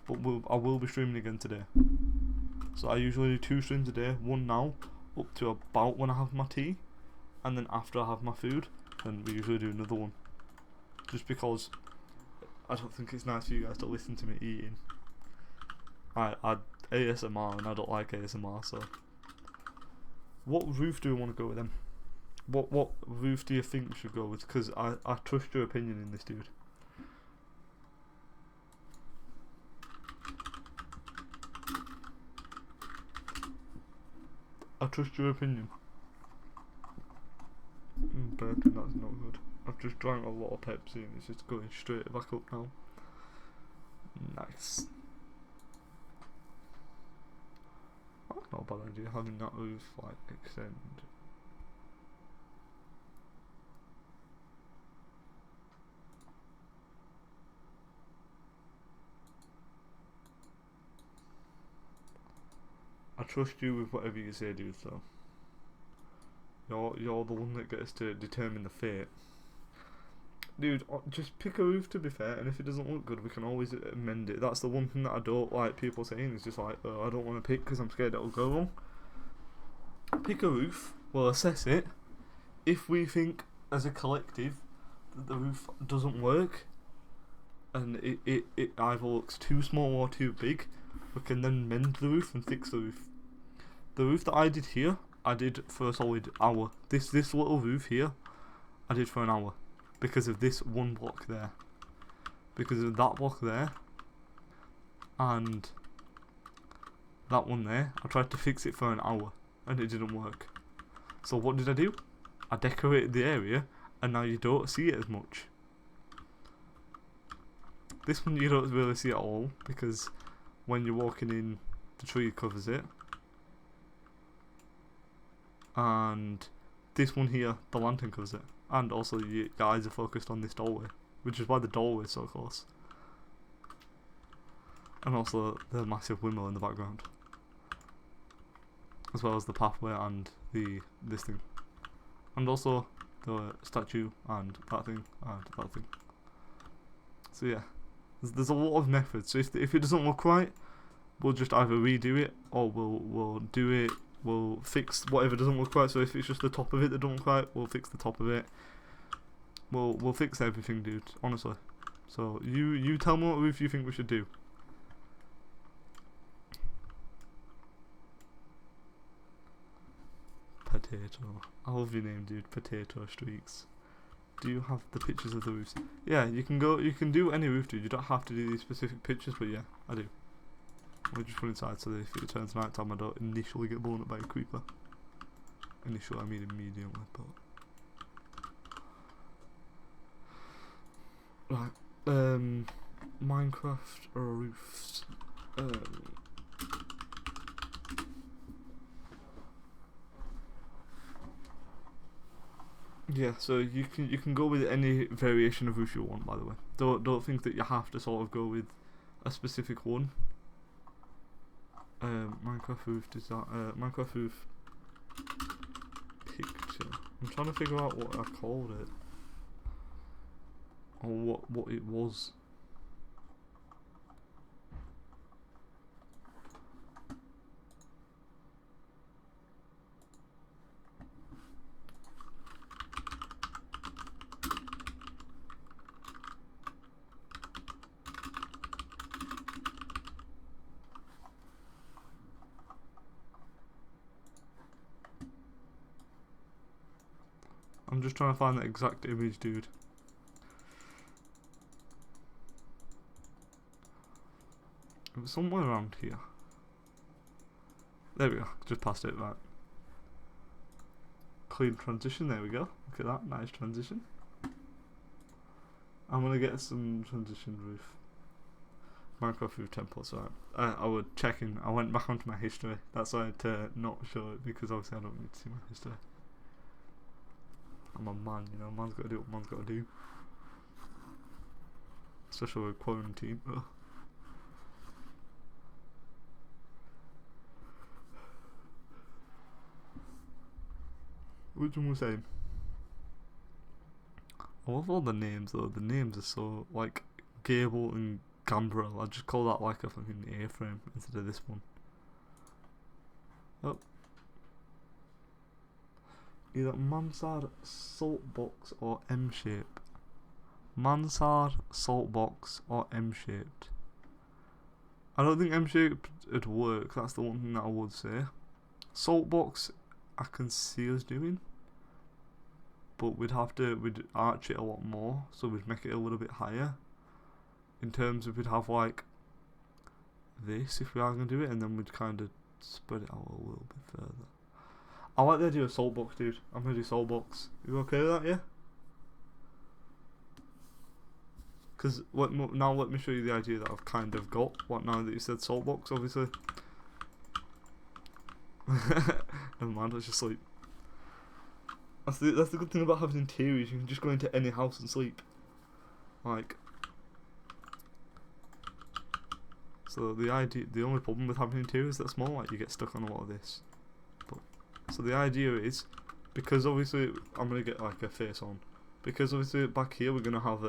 but I will be streaming again today. So I usually do 2 streams a day, one now, up to about when I have my tea, and then after I have my food, then we usually do another one. Just because I don't think it's nice for you guys to listen to me eating. I ASMR, and I don't like ASMR, so. What roof do we want to go with then? What roof do you think we should go with? Because I trust your opinion in this, dude. I trust your opinion. Burping, that's not good. I've just drank a lot of Pepsi and it's just going straight back up now. Nice. That's not a bad idea, having that roof like extend. I trust you with whatever you say, dude, so. You're the one that gets to determine the fate. Dude, just pick a roof, to be fair, and if it doesn't look good, we can always amend it. That's the one thing that I don't like people saying, is just like, oh, I don't want to pick because I'm scared it'll go wrong. Pick a roof, we'll assess it. If we think, as a collective, that the roof doesn't work, and it either looks too small or too big, we can then mend the roof and fix the roof. The roof that I did here, I did for a solid hour. This little roof here, I did for an hour. Because of this one block there. Because of that block there. And that one there. I tried to fix it for an hour. And it didn't work. So what did I do? I decorated the area. And now you don't see it as much. This one you don't really see at all. Because when you're walking in, the tree covers it. And this one here, the lantern covers it. And also your eyes are focused on this doorway, which is why the doorway is so close. And also the massive windmill in the background. As well as the pathway and this thing. And also the statue and that thing and that thing. So yeah, there's a lot of methods. So if it doesn't look right, we'll just either redo it or we'll do it. We'll fix whatever doesn't look right. So if it's just the top of it that don't look right, we'll fix the top of it. We'll fix everything, dude. Honestly. So you tell me what roof you think we should do. Potato. I love your name, dude. Potato Streaks. Do you have the pictures of the roofs? Yeah, you can do any roof, dude. You don't have to do these specific pictures, but yeah, I do. We'll just run inside so that if it turns night time I don't initially get blown up by a creeper. Initially I mean immediately, but Right. Minecraft roofs. Yeah, so you can go with any variation of roof you want. By the way, don't think that you have to sort of go with a specific one. Minecraft roof design. Minecraft roof picture. I'm trying to figure out what I called it, or what it was. I'm just trying to find the exact image, dude. It was somewhere around here. There we go. Just past it, right. Clean transition. There we go. Look at that. Nice transition. I'm gonna get some transition roof. Minecraft roof templates, right. I was checking. I went back onto my history. That's why I had to not show it, because obviously I don't need to see my history. I'm a man, you know. Man's got to do what man's got to do. Especially with quarantine. Ugh. Which one was saying? I love all the names though. The names are so like Gable and Gambrel. I just call that like a fucking A-frame instead of this one. Oh. Either mansard, salt box, or M shape. Mansard, salt box, or M shaped. I don't think M shaped would work. That's the one thing that I would say. Salt box, I can see us doing, but we'd arch it a lot more, so we'd make it a little bit higher. In terms of, we'd have like this if we are going to do it, and then we'd kind of spread it out a little bit further. I like the idea of salt box, dude. I'm going to do salt box. You okay with that, yeah? Because now let me show you the idea that I've kind of got. What, now that you said salt box, obviously. Never mind, let's just sleep. That's the good thing about having interiors. You can just go into any house and sleep. Like. So the only problem with having interiors that small, like, you get stuck on a lot of this. But so the idea is, because obviously I'm gonna get like a face on. Because obviously back here we're gonna have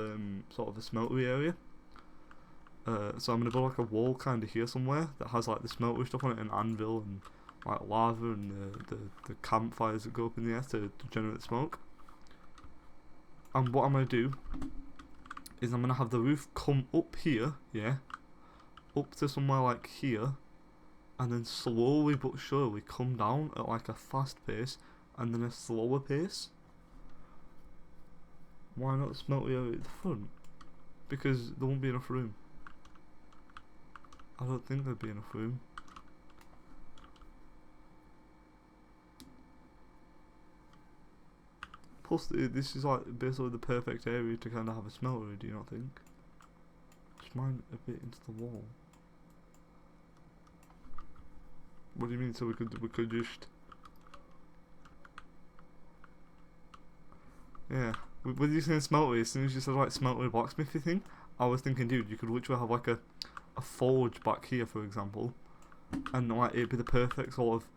sort of a smeltery area. So I'm gonna build like a wall kind of here somewhere that has like the smeltery stuff on it, and anvil and like lava and the campfires that go up in the air to generate smoke. And what I'm gonna do is I'm gonna have the roof come up here, yeah, up to somewhere like here, and then slowly but surely come down at like a fast pace and then a slower pace. Why not smeltery area at the front? Because there won't be enough room. I don't think there'd be enough room. Plus, this is like basically the perfect area to kind of have a smeltery, do you not think? Just mine a bit into the wall. What do you mean? So we could just, yeah. With you saying smeltery, as soon as you said like smeltery blacksmithy thing, I was thinking, dude, you could literally have like a forge back here, for example, and like it'd be the perfect sort of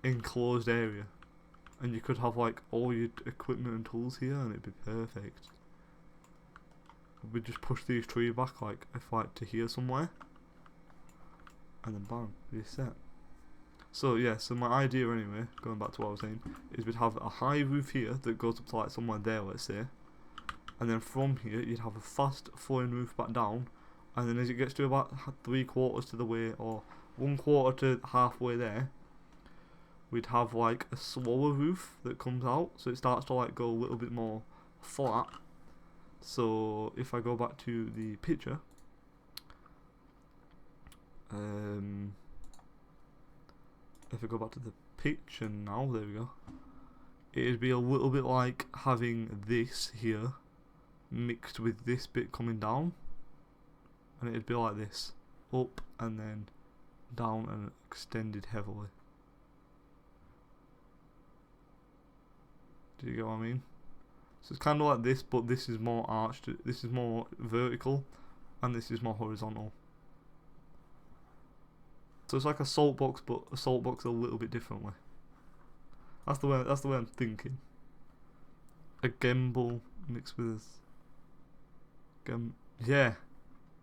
enclosed area, and you could have like all your equipment and tools here, and it'd be perfect. We'd just push these trees back like to here somewhere, and then bam, you're set. So yeah, so my idea anyway, going back to what I was saying, is we'd have a high roof here that goes up to like somewhere there, let's say, and then from here you'd have a fast flowing roof back down, and then as it gets to about 3/4 to the way, or 1/4 to halfway there, we'd have like a slower roof that comes out, so it starts to like go a little bit more flat. So if I go back to the picture, if I go back to the picture now, there we go. It'd be a little bit like having this here mixed with this bit coming down, and it'd be like this, up and then down and extended heavily. Do you get what I mean? So it's kind of like this, but this is more arched, this is more vertical, and this is more horizontal. So it's like a salt box, but a salt box a little bit differently. That's the way I'm thinking. A gimbal mixed with yeah.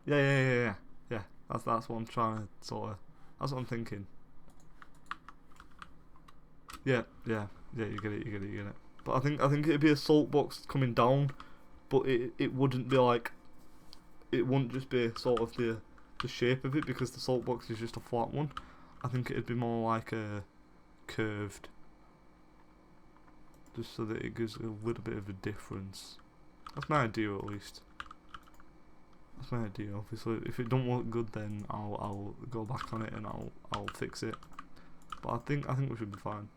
That's what I'm trying to sort of. That's what I'm thinking. Yeah. You get it. But I think it'd be a salt box coming down, but it wouldn't be like. It wouldn't just be sort of the shape of it, because the salt box is just a flat one. I think it'd be more like a curved, just so that it gives a little bit of a difference. That's my idea, at least. That's my idea. Obviously, if it don't look good, then I'll go back on it and I'll fix it. But I think we should be fine.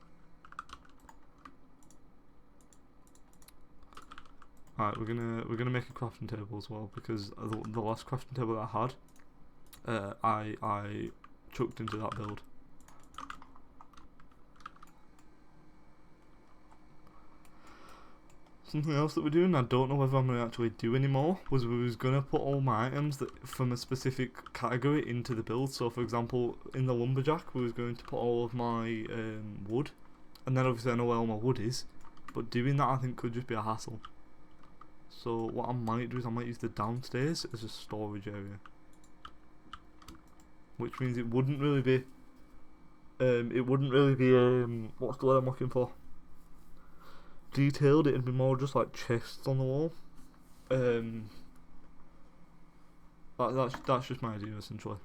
Alright, we're gonna make a crafting table as well, because the last crafting table that I had, I chucked into that build. Something else that we're doing, I don't know whether I'm going to actually do anymore, was we was going to put all my items that from a specific category into the build. So for example, in the lumberjack we was going to put all of my wood, and then obviously I know where all my wood is, but doing that I think could just be a hassle. So what I might do is I might use the downstairs as a storage area, which means it wouldn't really be what's the word I'm looking for? Detailed. It'd be more just like chests on the wall. That's just my idea essentially.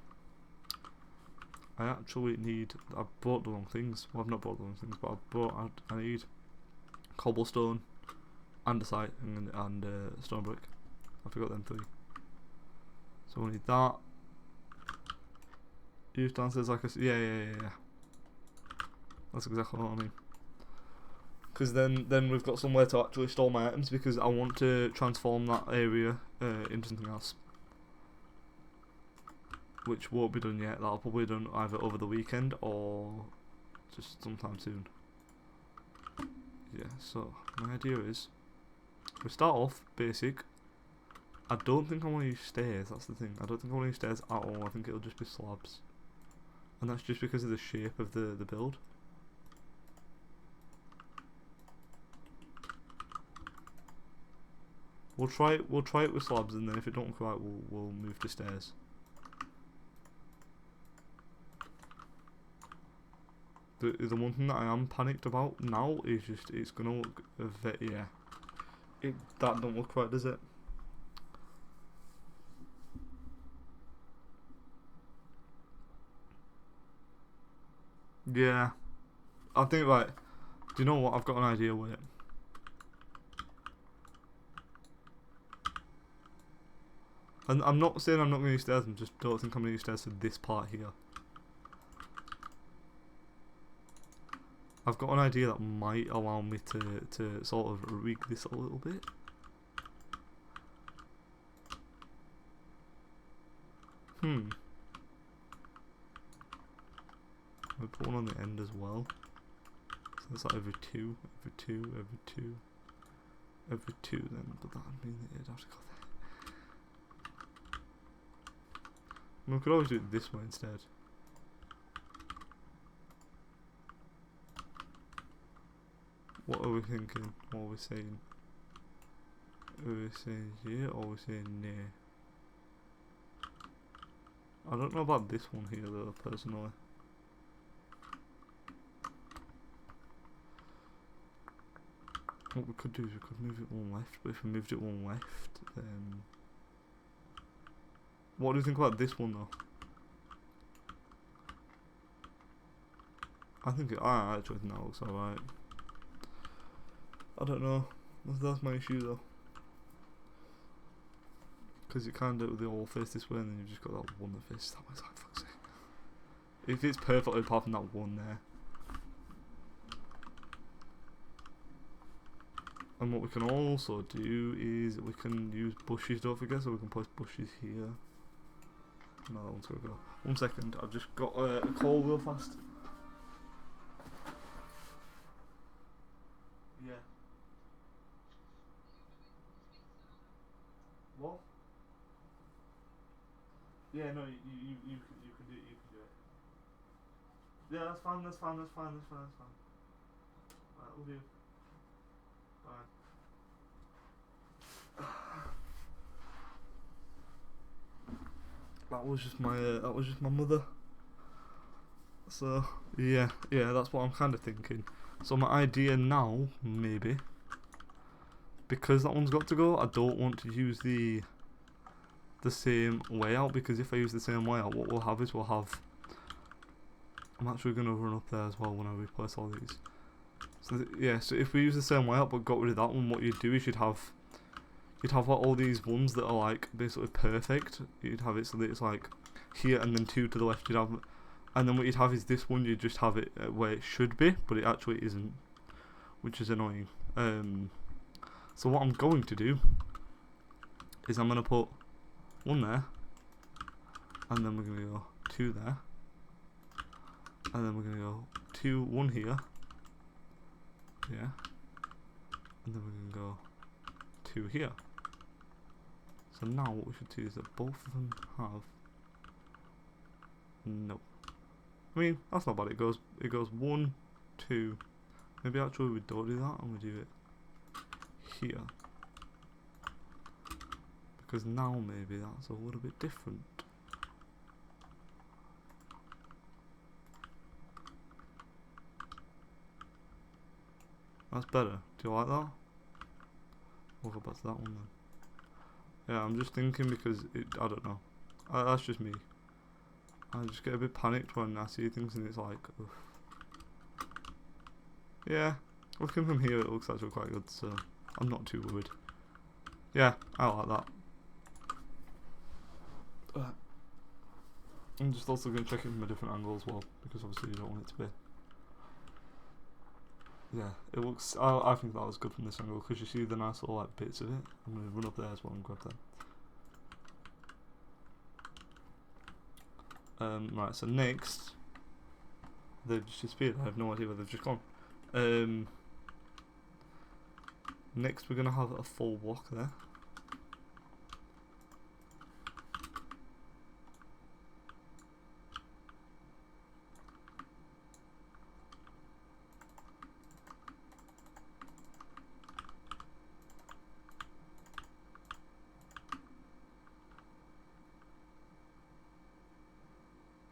I actually need. I bought the wrong things. Well, I've not bought the wrong things, but I need cobblestone, andesite, and stone brick. I forgot them 3. So we need that. Use downstairs like a yeah. That's exactly what I mean. Because then we've got somewhere to actually store my items, because I want to transform that area into something else, which won't be done yet. That'll probably be done either over the weekend or just sometime soon. Yeah, so my idea is we start off basic. I don't think I want to use stairs, that's the thing. I don't think I want to use stairs at all. I think it'll just be slabs, and that's just because of the shape of the build. We'll try it with slabs, and then if it don't come out, we'll move to stairs. The one thing that I am panicked about now is just it's gonna look that don't look right, does it? Yeah, I think do you know what? I've got an idea with it. And I'm not saying I'm not going to use stairs, I just don't think I'm going to use stairs for this part here. I've got an idea that might allow me to sort of rig this a little bit. I'll put one on the end as well. So it's like every two then, but that would mean that it'd have to go there. We could always do it this way instead. What are we thinking? What are we saying? Are we saying yeah, or are we saying nay? I don't know about this one here though, personally. What we could do is we could move it one left, but if we moved it one left, then... What do you think about this one though? I actually think that looks alright. I don't know. That's my issue though. Because you can't do it with the all face this way, and then you've just got that one that faces that way. It's like, fuck's sake. If it's perfectly apart from that one there. And what we can also do is we can use bushes, don't forget, so we can place bushes here. No, that one's gonna go. 1 second, I've just got a call real fast. Yeah. What? Yeah, no, you can do it, you can do it. Yeah, that's fine. Alright, love you. Bye. That was just my mother. So yeah, that's what I'm kind of thinking. So my idea now, maybe, because that one's got to go, I don't want to use the same way out, because if I use the same way out, what we'll have is I'm actually going to run up there as well when I replace all these. So so if we use the same way out but got rid of that one, what you'd do is you'd have like all these ones that are like basically perfect. You'd have it so that it's like here and then 2 to the left. You'd have, and then what you'd have is this one. You just have it where it should be, but it actually isn't, which is annoying. So what I'm going to do is I'm gonna put 1 there, and then we're gonna go 2 there, and then we're gonna go 2, 1 here, yeah, and then we're gonna go 2 here. So now what we should do is that both of them have, no, I mean that's not bad. It goes 1, 2. Maybe actually we don't do that and we do it here, because now maybe that's a little bit different. That's better. Do you like that? We'll go back to that one then. Yeah, I'm just thinking because I don't know. That's just me. I just get a bit panicked when I see things and it's like, ugh. Yeah, looking from here it looks actually quite good, so I'm not too worried. Yeah, I like that. I'm just also going to check it from a different angle as well, because obviously you don't want it to be. Yeah, it looks. I think that was good from this angle, because you see the nice little like bits of it. I'm going to run up there as well and grab them. Right, so next, they've just disappeared. I have no idea where they've just gone. Next we're going to have a full block there.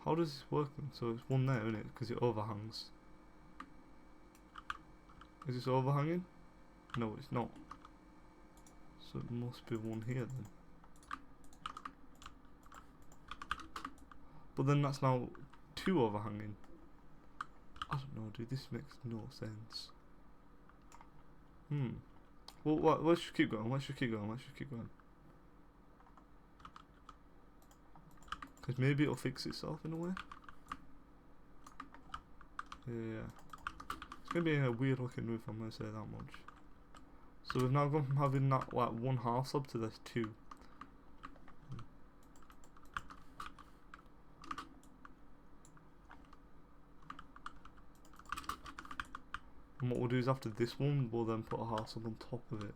How does this work then? So it's 1 there, isn't it? Because it overhangs. Is this overhanging? No, it's not. So it must be 1 here then. But then that's now 2 overhanging. I don't know, dude. This makes no sense. Well, let's just keep going. Let's just keep going. Because maybe it'll fix itself in a way. Yeah. It's going to be a weird looking roof, I'm going to say that much. So we've now gone from having that like 1 half slab to this 2. And what we'll do is after this one, we'll then put a half slab on top of it.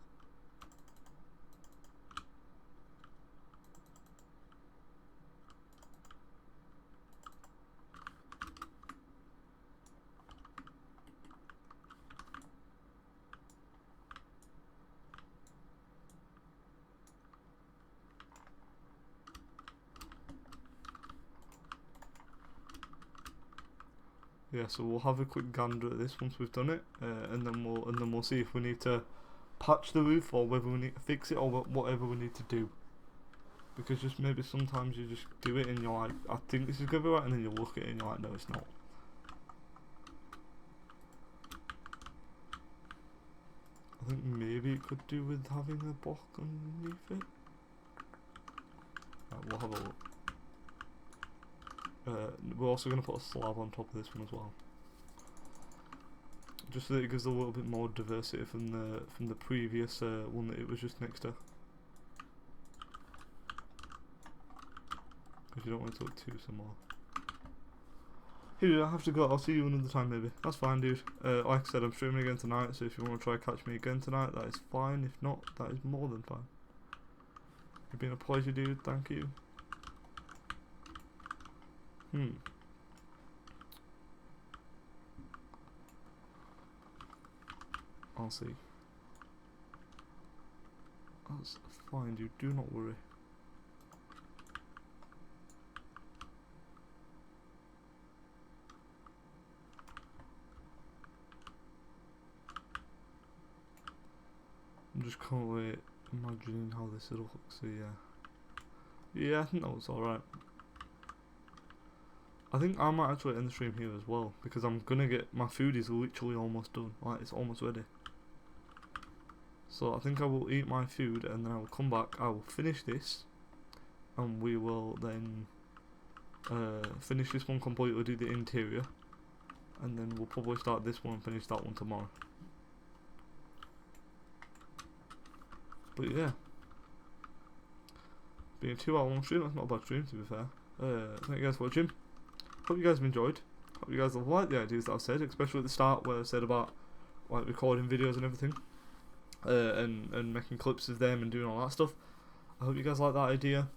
Yeah, so we'll have a quick gander at this once we've done it, and then we'll see if we need to patch the roof or whether we need to fix it or whatever we need to do. Because just maybe sometimes you just do it and you're like, I think this is gonna be right, and then you look at it and you're like, no, it's not. I think maybe it could do with having a block underneath it. Right, we'll have a look. We're also going to put a slab on top of this one as well. just so that it gives a little bit more diversity from the previous one that it was just next to. Because you don't want it to look too similar. Here, I have to go. I'll see you another time maybe. That's fine, dude. Like I said, I'm streaming again tonight, so if you want to try catch me again tonight, that is fine. If not, that is more than fine. You've been a pleasure, dude. Thank you. I'll see. That's fine, dude. Do not worry. I'm just can't wait imagining how this will look, so yeah, I think that was alright. I think I might actually end the stream here as well, because I'm gonna get, my food is literally almost done, like it's almost ready. So I think I will eat my food and then I will come back, I will finish this, and we will then finish this one completely, do the interior, and then we'll probably start this one and finish that one tomorrow. But yeah, being a 2 hour long stream, that's not a bad stream to be fair. Thank you guys for watching. Hope you guys have enjoyed. Hope you guys have liked the ideas that I've said, especially at the start where I said about like recording videos and everything, and making clips of them and doing all that stuff. I hope you guys like that idea.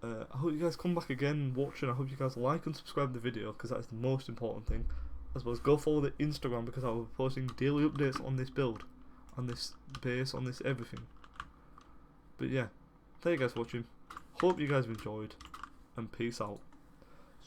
I hope you guys come back again and watch, and I hope you guys like and subscribe the video, because that is the most important thing. As well as go follow the Instagram, because I will be posting daily updates on this build, on this base, on this everything. But yeah, thank you guys for watching. Hope you guys have enjoyed, and peace out.